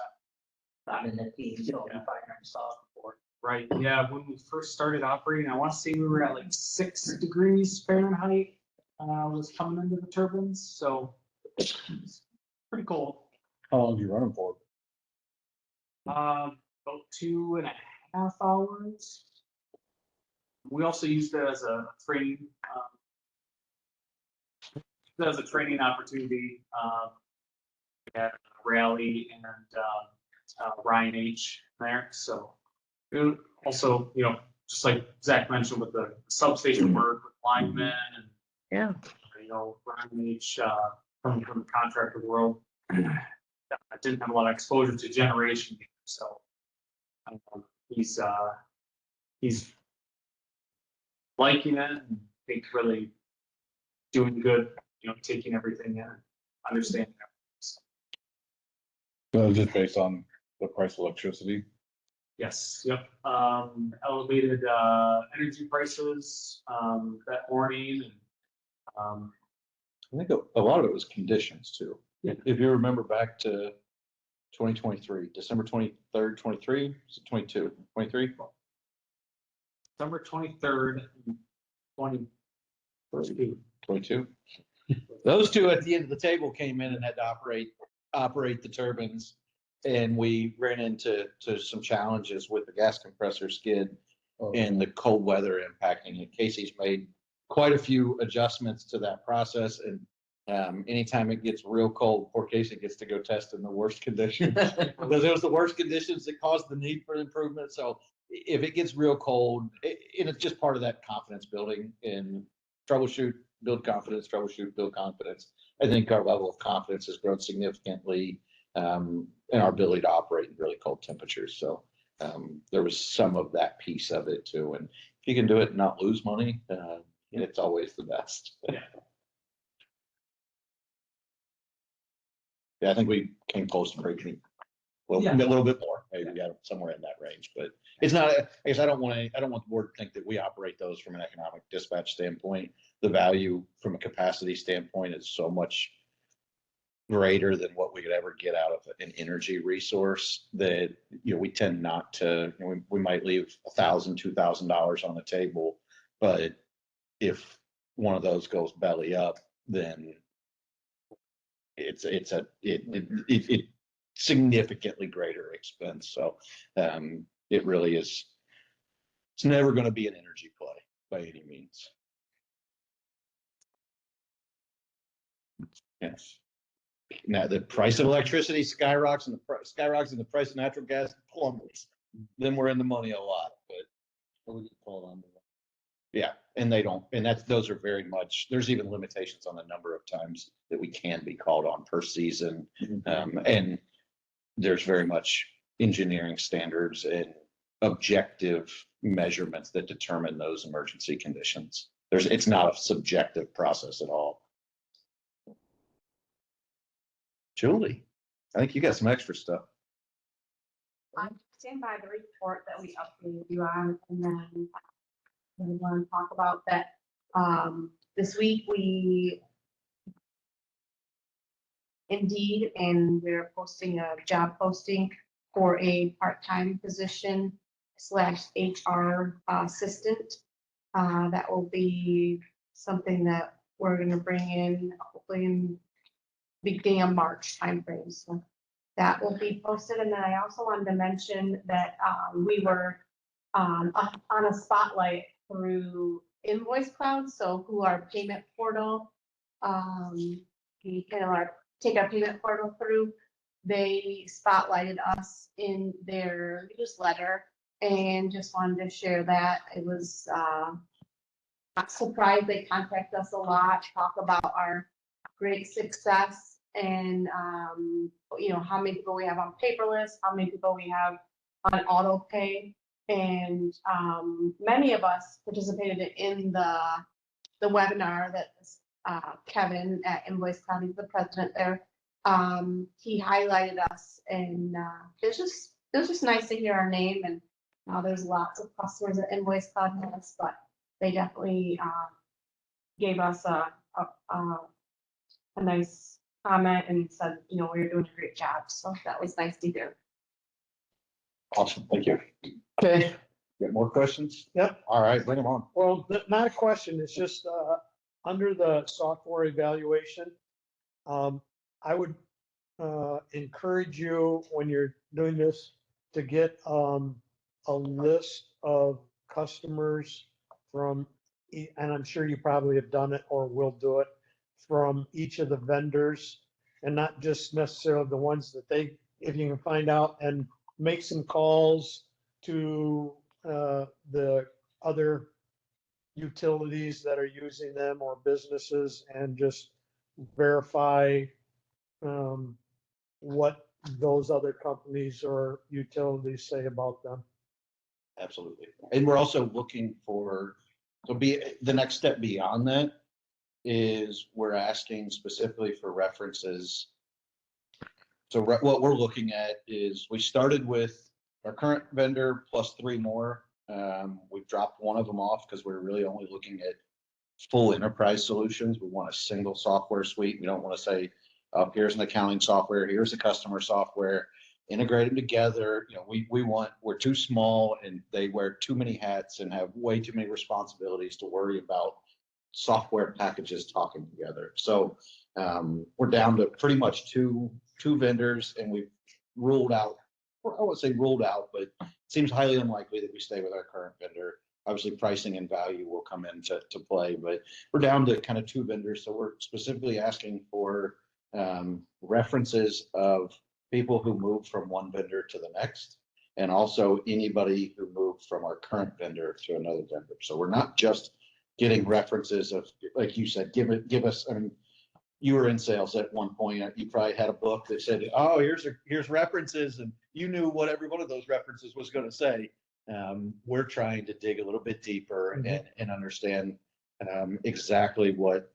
not in the teens, if I never saw it before.
Right, yeah, when we first started operating, I want to say we were at like 6 degrees Fahrenheit, was coming into the turbines, so it's pretty cold.
How long do you run them for?
About 2.5 hours. We also used it as a training, opportunity. We had Rally and Ryan H there, so it also, just like Zach mentioned with the substation work with linemen and
Yeah.
Ryan H from the contractor world. I didn't have a lot of exposure to generation, so he's liking it and I think really doing good, taking everything in, understanding it.
So is it based on the price of electricity?
Yes, yep. Elevated energy prices that morning and
I think a lot of it was conditions too.
Yeah.
If you remember back to 2023, December 23rd, 23, 22, 23?
December 23rd,
22. Those two at the end of the table came in and had to operate the turbines. And we ran into some challenges with the gas compressor skid and the cold weather impacting it. Casey's made quite a few adjustments to that process. And anytime it gets real cold, poor Casey gets to go test in the worst conditions. Because it was the worst conditions that caused the need for improvement. So if it gets real cold, and it's just part of that confidence building and troubleshoot, build confidence, troubleshoot, build confidence. I think our level of confidence has grown significantly in our ability to operate in really cold temperatures. So there was some of that piece of it too. And if you can do it and not lose money, it's always the best.
Yeah.
Yeah, I think we came close to breaking a little bit more. Maybe we got somewhere in that range, but it's not. I guess I don't want the board to think that we operate those from an economic dispatch standpoint. The value from a capacity standpoint is so much
greater than what we could ever get out of an energy resource, that, we tend not to, we might leave $1,000, $2,000 on the table. But if one of those goes belly up, then it's significantly greater expense. So it really is, it's never going to be an energy play by any means. Yes. Now the price of electricity skyrockets and the price of natural gas plummets. Then we're in the money a lot, but we get called on. Yeah, and those are very much, there's even limitations on the number of times that we can be called on per season. And there's very much engineering standards and objective measurements that determine those emergency conditions. It's not a subjective process at all. Julie, I think you got some extra stuff.
I stand by the report that we updated you on, and then we want to talk about that. This week we Indeed, and we're posting a job posting for a part-time position / HR assistant. That will be something that we're going to bring in hopefully in beginning of March timeframe. So that will be posted. And then I also wanted to mention that we were on a spotlight through Invoice Cloud. So who our payment portal, we kind of take our payment portal through. They spotlighted us in their newsletter, and just wanted to share that. It was not surprised. They contact us a lot, talk about our great success and how many people we have on paperless, how many people we have on auto pay. And many of us participated in the webinar that Kevin at Invoice Cloud, he's the president there. He highlighted us, and it was just nice to hear our name. And there's lots of customers at Invoice Cloud has, but they definitely gave us a nice comment and said, we were doing a great job. So that was nice to hear.
Awesome, thank you. Okay, got more questions?
Yep.
All right, bring them on.
Well, not a question. It's just under the software evaluation. I would encourage you when you're doing this to get a list of customers from, and I'm sure you probably have done it or will do it, from each of the vendors, and not just necessarily the ones that if you can find out, and make some calls to the other utilities that are using them or businesses, and just verify what those other companies or utilities say about them.
Absolutely. And we're also looking for, the next step beyond that is we're asking specifically for references. So what we're looking at is, we started with our current vendor plus 3 more. We've dropped one of them off because we're really only looking at full enterprise solutions. We want a single software suite. We don't want to say, here's an accounting software, here's a customer software, integrate them together. We're too small, and they wear too many hats and have way too many responsibilities to worry about software packages talking together. So we're down to pretty much two vendors, and we've ruled out, I won't say ruled out, but it seems highly unlikely that we stay with our current vendor. Obviously, pricing and value will come into play, but we're down to kind of 2 vendors. So we're specifically asking for references of people who moved from one vendor to the next, and also anybody who moved from our current vendor to another vendor. So we're not just getting references of, like you said, give us, I mean, you were in sales at one point, you probably had a book that said, oh, here's references, and you knew what every one of those references was going to say. We're trying to dig a little bit deeper and understand exactly what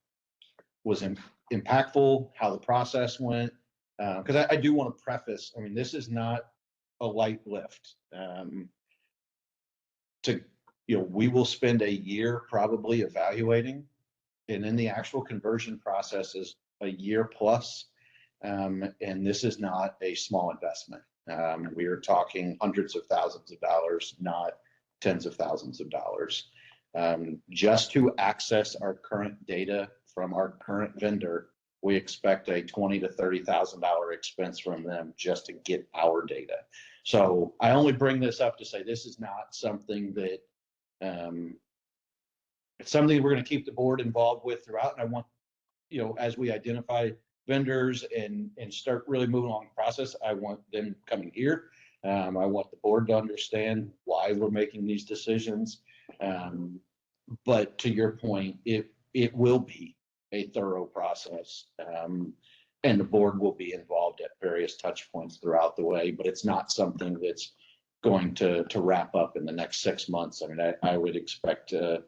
was impactful, how the process went. Because I do want to preface, I mean, this is not a light lift. We will spend a year probably evaluating, and then the actual conversion process is a year plus. And this is not a small investment. We are talking hundreds of thousands of dollars, not tens of thousands of dollars. Just to access our current data from our current vendor, we expect a $20,000 to $30,000 expense from them just to get our data. So I only bring this up to say this is not something that it's something we're going to keep the board involved with throughout. And I want, as we identify vendors and start really moving along the process, I want them coming here. I want the board to understand why we're making these decisions. But to your point, it will be a thorough process. And the board will be involved at various touch points throughout the way, but it's not something that's going to wrap up in the next 6 months. I mean, I would expect, if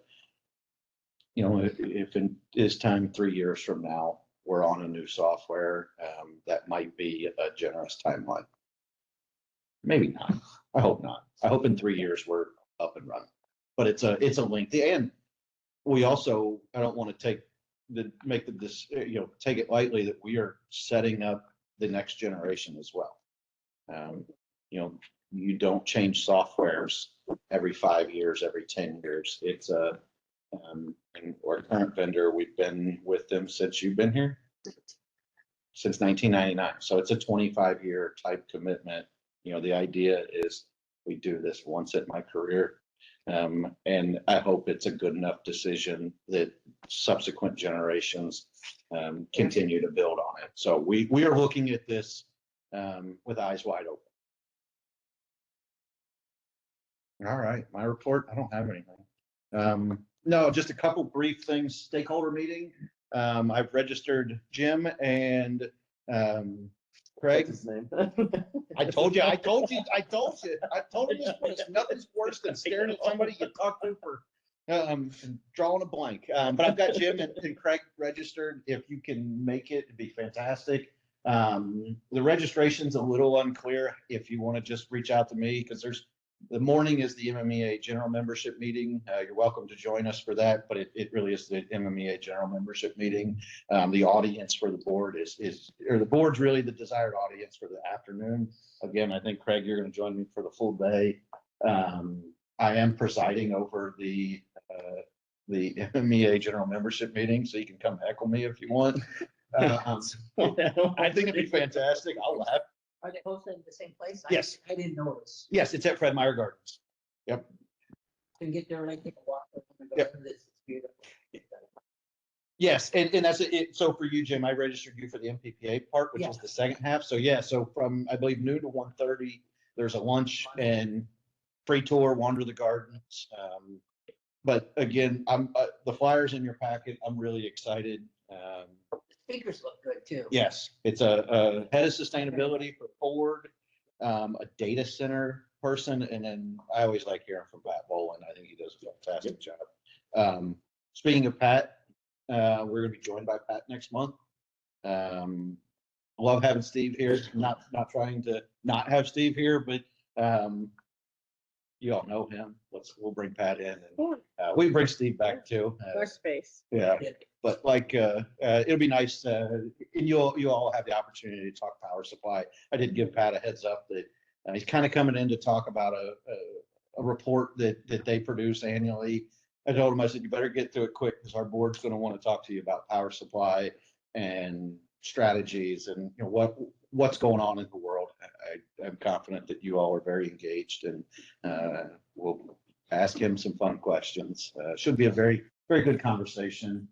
it is time 3 years from now, we're on a new software, that might be a generous timeline. Maybe not. I hope not. I hope in 3 years we're up and running, but it's a lengthy, and we also, I don't want to take it lightly that we are setting up the next generation as well. You don't change softwares every 5 years, every 10 years. It's and our current vendor, we've been with them since you've been here, since 1999. So it's a 25-year type commitment. The idea is we do this once in my career. And I hope it's a good enough decision that subsequent generations continue to build on it. So we are looking at this with eyes wide open. All right, my report, I don't have anything. No, just a couple brief things. Stakeholder meeting. I've registered Jim and Craig.
What's his name?
I told you this, nothing's worse than staring at somebody you talk to for and drawing a blank. But I've got Jim and Craig registered. If you can make it, it'd be fantastic. The registration's a little unclear. If you want to just reach out to me, because the morning is the MMEA general membership meeting. You're welcome to join us for that, but it really is the MMEA general membership meeting. The audience for the board or the board's really the desired audience for the afternoon. Again, I think Craig, you're going to join me for the full day. I am presiding over the MMEA general membership meeting, so you can come heckle me if you want. I think it'd be fantastic. I'll laugh.
Are they hosted in the same place?
Yes.
I didn't notice.
Yes, it's at Fred Meyer Gardens. Yep.
Can get there and I take a walk.
Yep.
This is beautiful.
Yes, and that's it. So for you, Jim, I registered you for the MPPA part, which is the second half. So yeah, so from, I believe, noon to 1:30, there's a lunch and free tour, wander the gardens. But again, the flyer's in your packet. I'm really excited.
Speakers look good too.
Yes, it's a head of sustainability for Ford, a data center person, and then I always like hearing from Pat Boland. I think he does a fantastic job. Speaking of Pat, we're going to be joined by Pat next month. Love having Steve here. Not trying to not have Steve here, but you all know him. We'll bring Pat in, and we can bring Steve back too.
More space.
Yeah. But it'll be nice, and you all have the opportunity to talk power supply. I did give Pat a heads up that he's kind of coming in to talk about a report that they produce annually. I told him, I said, you better get to it quick because our board's going to want to talk to you about power supply and strategies and what's going on in the world. I'm confident that you all are very engaged, and we'll ask him some fun questions. Should be a very, very good conversation.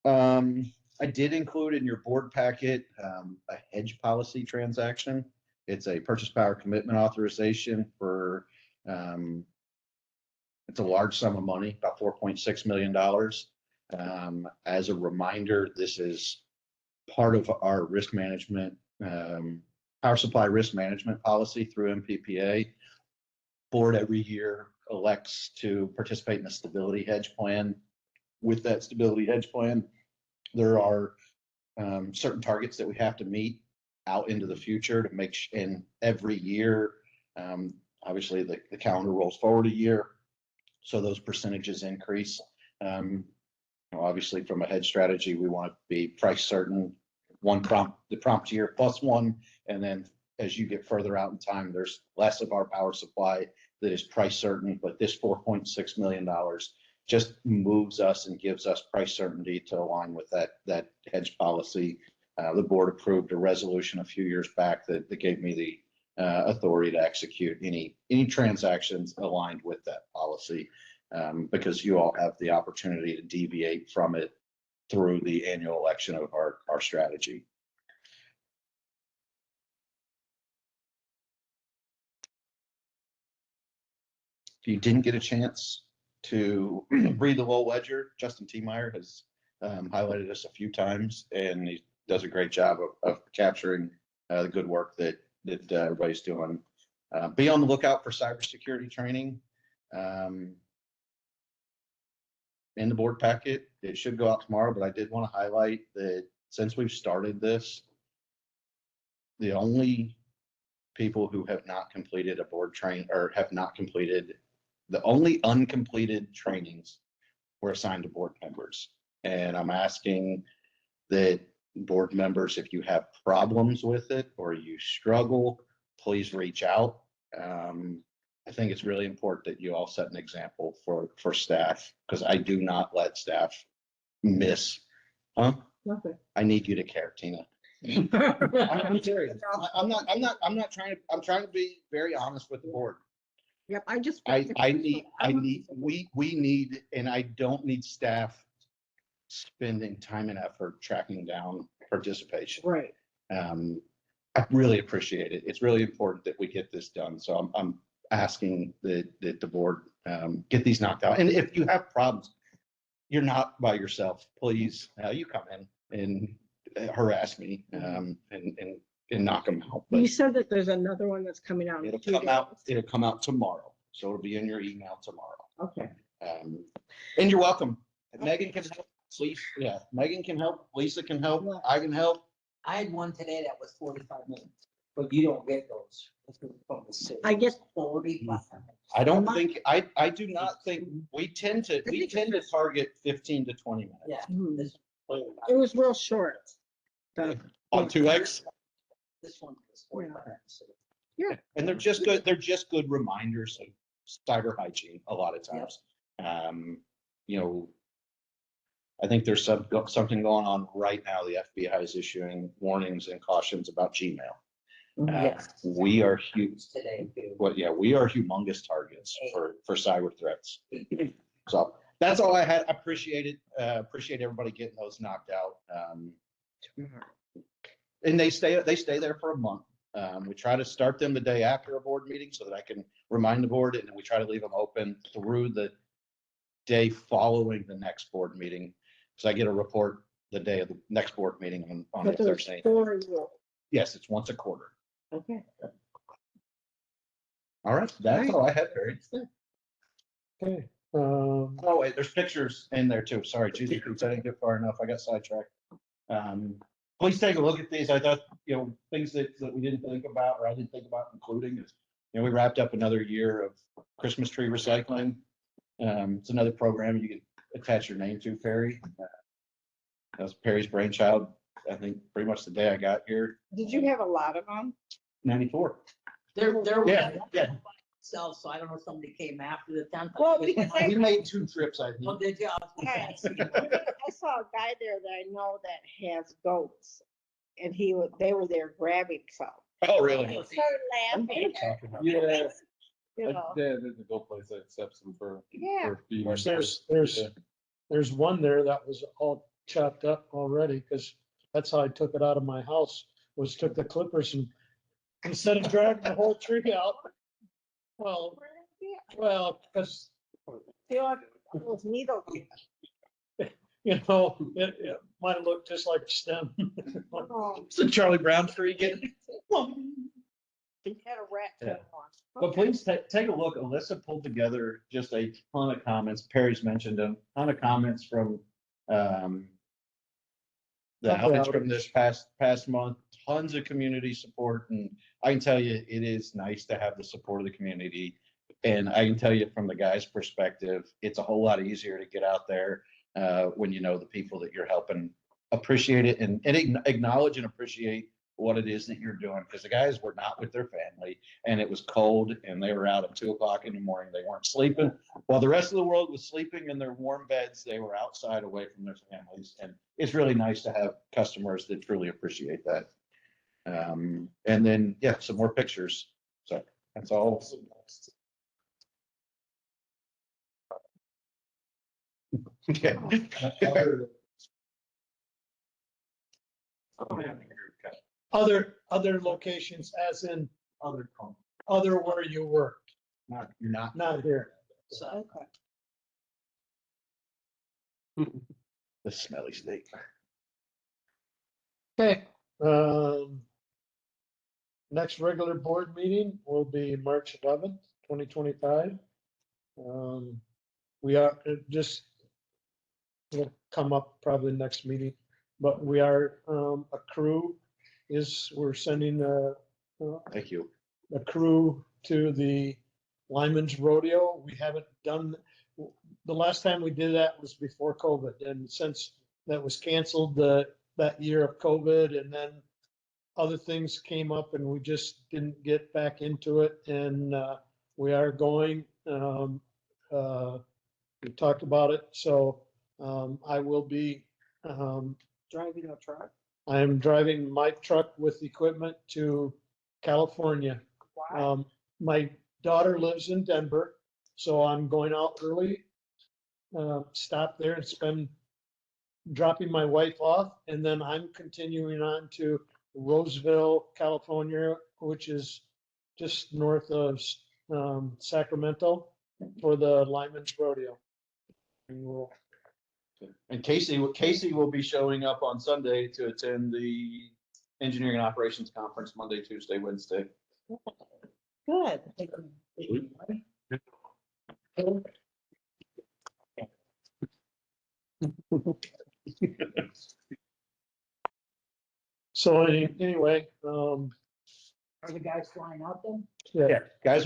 I did include in your board packet a hedge policy transaction. It's a purchase power commitment authorization for, it's a large sum of money, about $4.6 million. As a reminder, this is part of our risk management, power supply risk management policy through MPPA. Board every year elects to participate in a stability hedge plan. With that stability hedge plan, there are certain targets that we have to meet out into the future to make, and every year, obviously the calendar rolls forward a year, so those percentages increase. Obviously from a hedge strategy, we want to be price certain the prompt year plus one. And then as you get further out in time, there's less of our power supply that is price certain, but this $4.6 million just moves us and gives us price certainty to align with that hedge policy. The board approved a resolution a few years back that gave me the authority to execute any transactions aligned with that policy, because you all have the opportunity to deviate from it through the annual election of our strategy. If you didn't get a chance to read the Lowell Ledger, Justin T. Meyer has highlighted us a few times, and he does a great job of capturing the good work that everybody's doing. Be on the lookout for cybersecurity training in the board packet. It should go out tomorrow, but I did want to highlight that since we've started this, the only people who have not completed a board train or have not completed the only uncompleted trainings were assigned to board members. And I'm asking that board members, if you have problems with it or you struggle, please reach out. I think it's really important that you all set an example for staff, because I do not let staff miss.
Nothing.
I need you to care, Tina. I'm serious. I'm not trying to, I'm trying to be very honest with the board.
Yep,
we need, and I don't need staff spending time and effort tracking down participation.
Right.
I really appreciate it. It's really important that we get this done. So I'm asking that the board get these knocked out. And if you have problems, you're not by yourself. Please, you come in and harass me and knock them out. But
You said that there's another one that's coming out. in
it'll
2
come out.
days.
It'll come out tomorrow. So it'll be in your email tomorrow.
Okay.
And you're welcome. Megan can help. Please, yeah, Megan can help. Lisa can help. I can help.
I had one today that was 45 minutes, but you don't get those.
I guess
45.
I don't think, I do not think, we tend to target 15 to 20 minutes.
Yeah.
Mhm.
This
It was real short.
On 2X.
this one was 45 minutes.
And they're just good reminders of cyber hygiene a lot of times. You know, I think there's something going on right now. The FBI is issuing warnings and cautions about Gmail.
Yes.
We are huge.
Today too.
We are humongous targets for cyber threats. So that's all I had. I appreciate it. Appreciate everybody getting those knocked out. And they stay there for a month. We try to start them the day after a board meeting so that I can remind the board, and then we try to leave them open through the day following the next board meeting. So I get a report the day of the next board meeting on a Thursday. Yes, it's once a quarter.
Okay.
All right, that's all I have, Barry.
Okay.
Oh, wait, there's pictures in there too. Sorry, Judy, I didn't get far enough. I got sidetracked. Please take a look at these. I thought, things that we didn't think about, or I didn't think about including is, we wrapped up another year of Christmas tree recycling. It's another program you can attach your name to, Perry. That was Perry's brainchild, I think, pretty much the day I got here.
Did you have a lot of them?
94.
There
Yeah,
was
yeah.
itself, so I don't know if somebody came after the 10th.
Well, because
We made 2 trips, I
Well,
think.
did you?
I saw a guy there that I know that has goats, and they were there grabbing some.
Oh,
I
really?
started laughing.
Yeah.
You know.
There's a goat place that accepts them for.
Yeah.
feeding.
There's one there that was all chopped up already, because that's how I took it out of my house, was took the clippers and instead of dragging the whole tree out. Well, because,
Those needles.
it might have looked just like a stem.
Oh,
It's a Charlie Brown tree getting.
he had a rat
Yeah.
tail on.
But please take a look. Alyssa pulled together just a ton of comments. Perry's mentioned them. Ton of comments from the outage from this past month. Tons of community support, and I can tell you, it is nice to have the support of the community. And I can tell you from the guy's perspective, it's a whole lot easier to get out there when you know the people that you're helping
appreciate it and acknowledge and appreciate what it is that you're doing. Because the guys were not with their family and it was cold and they were out at 2 o'clock in the morning. They weren't sleeping. While the rest of the world was sleeping in their warm beds, they were outside away from their families. And it's really nice to have customers that truly appreciate that. And then, yeah, some more pictures. So that's all. Okay.
Other locations as in other where you worked, not here.
Okay.
The smelly steak.
Okay, next regular board meeting will be March 11th, 2025. We are will come up probably next meeting, but we are, a crew we're sending
Thank you.
a crew to the Lyman's Rodeo. We haven't done, the last time we did that was before COVID. And since that was canceled that year of COVID, and then other things came up and we just didn't get back into it. And we are going, we talked about it. So I will be
Driving a truck.
I am driving my truck with equipment to California.
Wow.
My daughter lives in Denver, so I'm going out early, stop there and dropping my wife off, and then I'm continuing on to Roseville, California, which is just north of Sacramento, for the Lyman's Rodeo. And we'll
And Casey will be showing up on Sunday to attend the Engineering and Operations Conference Monday, Tuesday, Wednesday.
Good.
So anyway,
Are the guys flying out then?
yeah,
Guys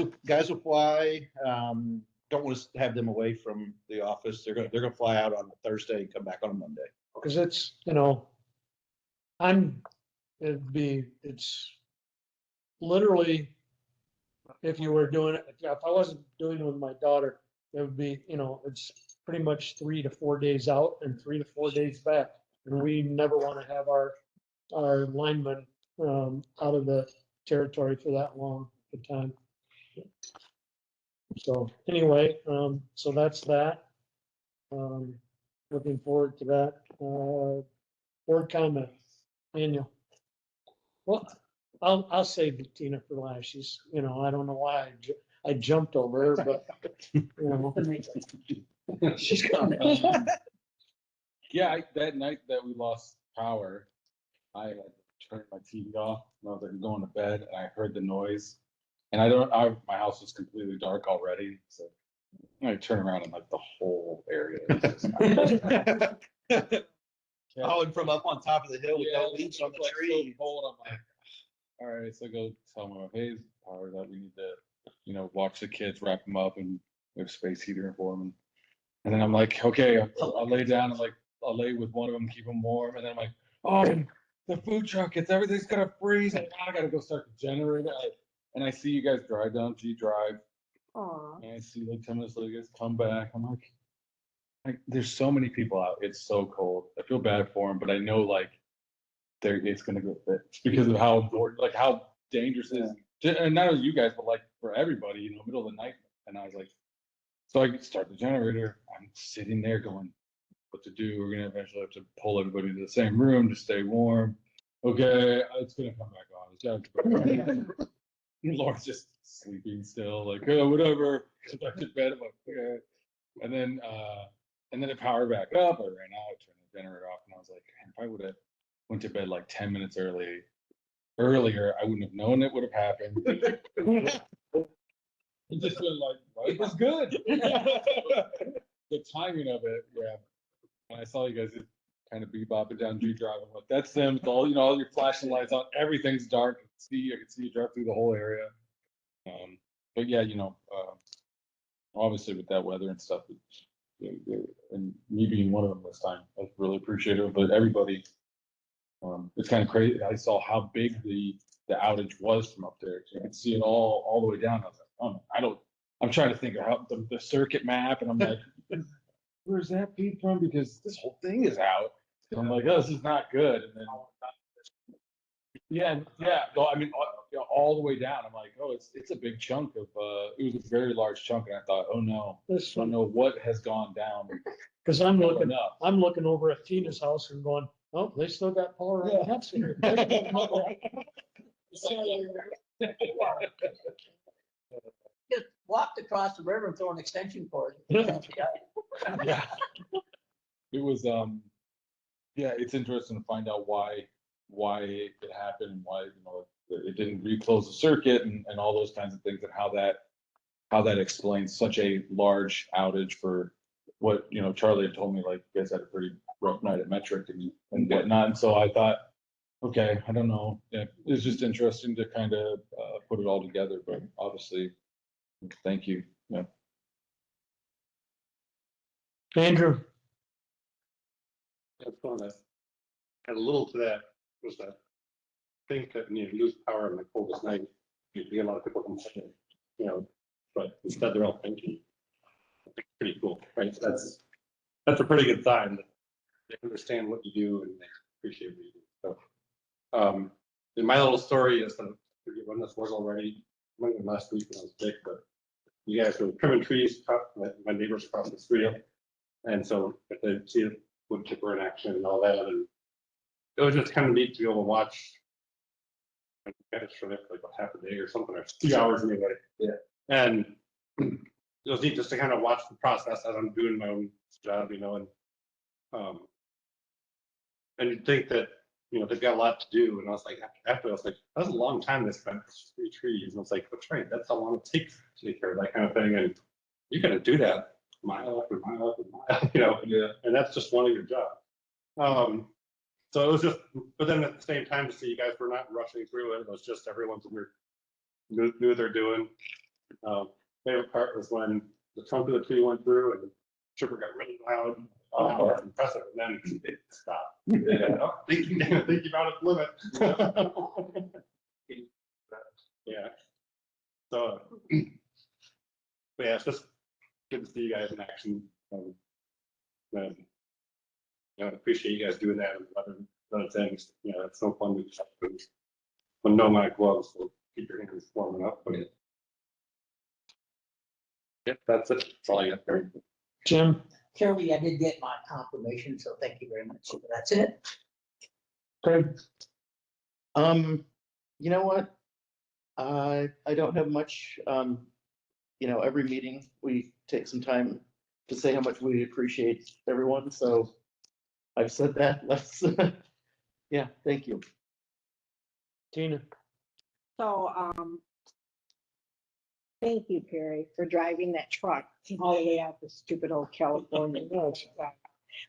will fly. Don't want to have them away from the office. They're gonna fly out on Thursday and come back on Monday.
because it's, it's literally, if you were doing it, if I wasn't doing it with my daughter, it would be, it's pretty much 3 to 4 days out and 3 to 4 days back. And we never want to have our linemen out of the territory for that long a time. So anyway, so that's that. Looking forward to that. Board comment, Daniel. Well, I'll save Tina for last. She's, I don't know why I jumped over her, but,
She's coming.
Yeah, that night that we lost power, I had turned my TV off and I was like going to bed and I heard the noise. And my house was completely dark already, so I turn around and like the whole area is just
Oh, and from up on top of the hill with
Yeah,
no leaves on the
it's like
tree.
so cold, I'm like, all right, so I go tell my hey, power that we need to, watch the kids, wrap them up, and we have a space heater for them. And then I'm like, okay, I'll lay down and like I'll lay with one of them, keep them warm, and then I'm like, oh, the food truck, everything's gonna freeze, and I gotta go start the generator. And I see you guys drive down G Drive,
Aw.
and I see like 10 minutes later, you guys come back. I'm like, there's so many people out. It's so cold. I feel bad for them, but I know like it's gonna go fixed because of how important, like how dangerous it is. And not only you guys, but like for everybody, middle of the night. And I was like, so I start the generator. I'm sitting there going, what to do? We're gonna eventually have to pull everybody to the same room to stay warm. Okay, it's gonna come back on. It's gotta go. Lauren's just sleeping still, like, oh, whatever. Go back to bed. I'm like, okay. And then it powered back up. I ran out, turned the generator off, and I was like, man, if I would have went to bed like 10 minutes earlier, I wouldn't have known it would have happened. It just been like, life was good. The timing of it, yeah. And I saw you guys just kind of bebopping down G Drive. I'm like, that's them. It's all, all your flashing lights on. Everything's dark. I can see you drive through the whole area. But yeah, obviously with that weather and stuff,
and me being one of them this time, I was really appreciative, but everybody, it's kind of crazy. I saw how big the outage was from up there. You could see it all the way down. I was like, I'm trying to think of how the circuit map, and I'm like, where's that feed from? Because this whole thing is out. And I'm like, oh, this is not good. And then, no, I mean, all the way down. I'm like, oh, it's a big chunk of, it was a very large chunk. And I thought, oh no, I don't know what has gone down.
Cause I'm looking over at Tina's house and going, oh, they still got power on the house here.
Just walked across the river and throw an extension cord.
Yeah.
Yeah. It was, it's interesting to find out why it happened, and why, it didn't reclose the circuit and all those kinds of things, and how that explains such a large outage for what, Charlie had told me, like, you guys had a pretty rough night at Metric and whatnot. And so I thought, okay, I don't know. Yeah, it's just interesting to kind of put it all together, but obviously, thank you. Yeah.
Andrew,
That's fun. Add a little to that was that think that you lose power on the coldest night, you get a lot of people complaining, but instead they're all thinking. Pretty cool, right? That's a pretty good sign that they understand what you do and they appreciate what you do. So, and my little story is that I forget when this was already, when last week when I was sick, but you guys were trimming trees, my neighbors across the street, and so if they see a wood chipper in action and all that, and it was just kind of neat to be able to watch. I finished for like half a day or something, or 2 hours anyway. Yeah, and it was neat just to kind of watch the process as I'm doing my own job, and you'd think that, they've got a lot to do. And I was like, after I was like, that was a long time they spent for 3 trees. And I was like, that's right, that's how long it takes to take care of that kind of thing. And you're going to do that mile after mile after mile, and that's just one of your job. So it was just, but then at the same time to see you guys were not rushing through it. It was just everyone's knew what they're doing. Favorite part was when the trunk of the tree went through and the chipper got really loud. Oh, that's impressive. And then it stopped. Yeah. Thank you about its limit. Yeah. So, but yeah, it's just good to see you guys in action. And, I appreciate you guys doing that and other things. It's no fun to just when no my gloves, so keep your hands warming up. But yeah, that's it. That's all I got there.
Jim,
Charlie, I did get my confirmation, so thank you very much. So that's it.
Craig,
You know what? I don't have much. Every meeting we take some time to say how much we appreciate everyone. So I've said that. Let's, yeah, thank you.
Tina,
So, thank you, Perry, for driving that truck all the way out to stupid old California road.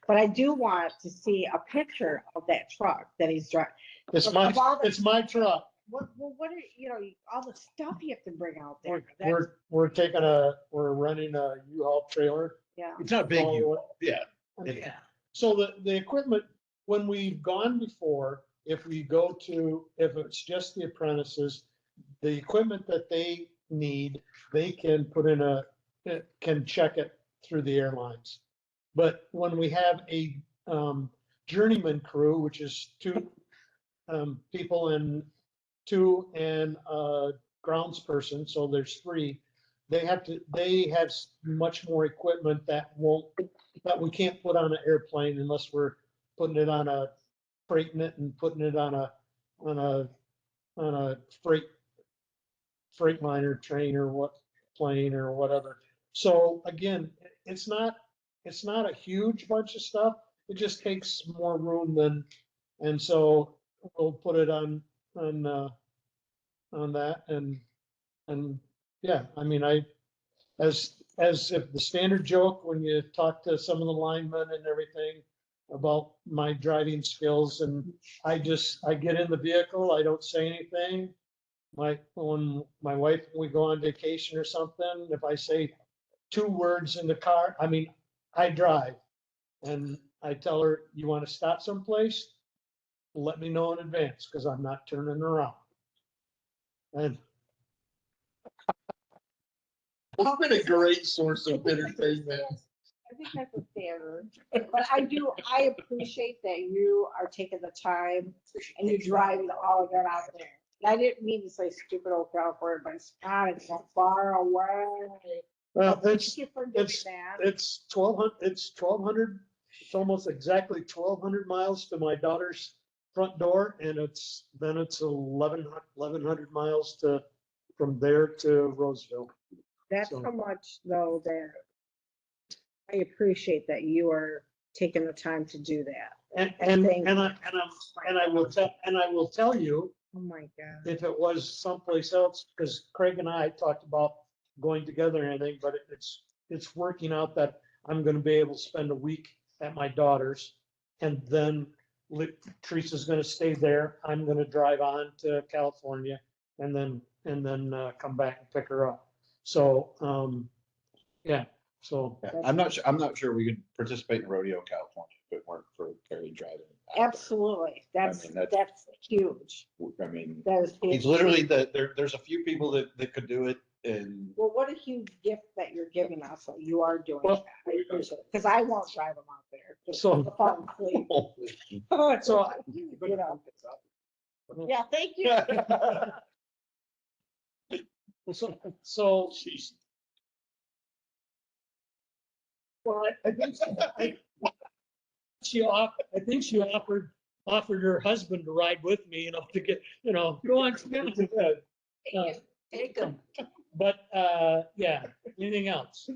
But I do want to see a picture of that truck that he's driving.
it's my truck.
What are, all the stuff you have to bring out there. That's-
We're running a U-Haul trailer.
Yeah.
It's not big, yeah.
Yeah.
So the equipment, when we've gone before, if it's just the apprentices, the equipment that they need, they can can check it through the airlines. But when we have a journeyman crew, which is 2 people and 2 and a grounds person, so there's 3, they have much more equipment that we can't put on an airplane unless we're putting it on a freighting it and putting it on a freightliner train or plane or whatever. So again, it's not a huge bunch of stuff. It just takes more room and so we'll put it on that and yeah, I mean, as if the standard joke when you talk to some of the linemen and everything about my driving skills, and I get in the vehicle, I don't say anything. When my wife, we go on vacation or something, if I say 2 words in the car, I mean, I drive and I tell her, you want to stop someplace? Let me know in advance because I'm not turning around. And
It's been a great source of entertainment.
I think that's a standard, but I appreciate that you are taking the time and you're driving all of that out there. And I didn't mean to say stupid old California, but it's not, it's not far away.
well,
Thank
it's,
you for doing
it's,
that.
it's 1,200, it's almost exactly 1,200 miles to my daughter's front door. And it's 1,100 miles from there to Roseville.
That's
So-
how much though that I appreciate that you are taking the time to do that.
And
Thank
I will tell you,
Oh my God.
if it was someplace else, because Craig and I talked about going together and anything, but it's working out that I'm gonna be able to spend a week at my daughter's. And then Teresa's gonna stay there. I'm gonna drive on to California and then come back and pick her up. So, yeah, so.
Yeah, I'm not sure we could participate in rodeo California if it weren't for Perry driving. out there.
Absolutely. That's
mean, that's-
huge.
I mean,
That is
he's
huge.
literally there's a few people that could do it and
Well, what a huge gift that you're giving us. That you are doing
Well-
that. I appreciate it. Because I won't drive them out there. Just
So-
fall asleep.
So,
You know. Yeah, thank you.
so well, I think she offered her husband to ride with me, to get, go on.
Take them.
But, yeah, anything else?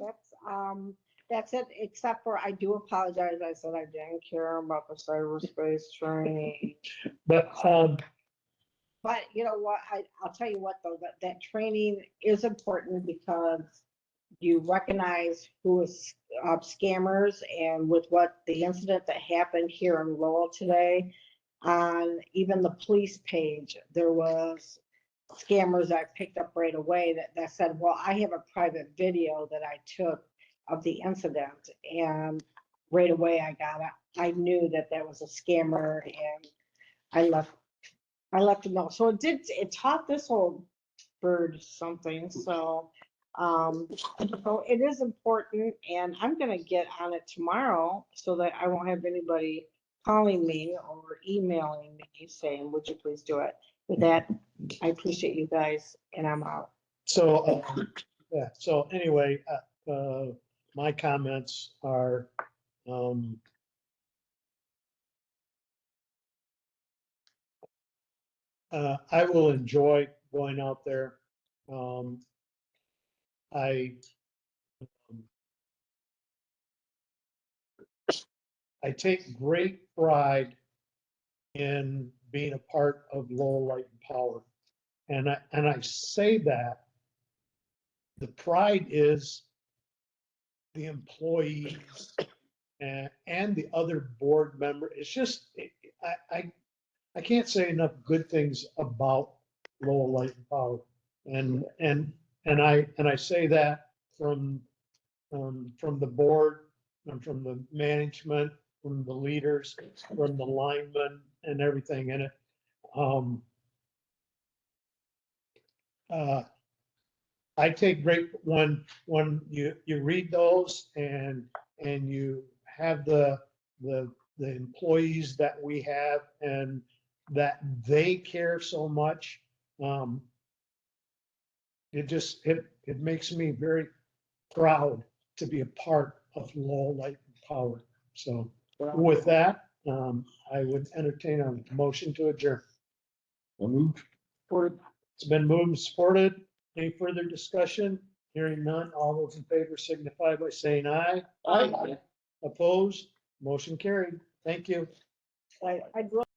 That's it, except for I do apologize. I said I didn't care about the cyberspace training.
But,
But you know what, I'll tell you what though, that training is important because you recognize who is scammers, and with what the incident that happened here in Lowell today, on even the police page, there was scammers that I picked up right away that said, well, I have a private video that I took of the incident, and right away I knew that was a scammer, and I left them know. So it taught this old bird something. So, so it is important, and I'm gonna get on it tomorrow so that I won't have anybody calling me or emailing me saying, would you please do it? With that, I appreciate you guys, and I'm out.
so, yeah, so anyway, my comments are, I will enjoy going out there. I take great pride in being a part of Lowell Light and Power. And I say that the pride is the employees and the other board member. It's just, I can't say enough good things about Lowell Light and Power. And I say that from the board and from the management, from the leaders, from the linemen and everything in it. I take great when you read those and you have the employees that we have and that they care so much. It makes me very proud to be a part of Lowell Light and Power. So with that, I would entertain a motion to adjourn. It's been moved and supported. Any further discussion? Hearing none, all those in favor signify by saying aye.
Aye.
Opposed? Motion carried. Thank you.
I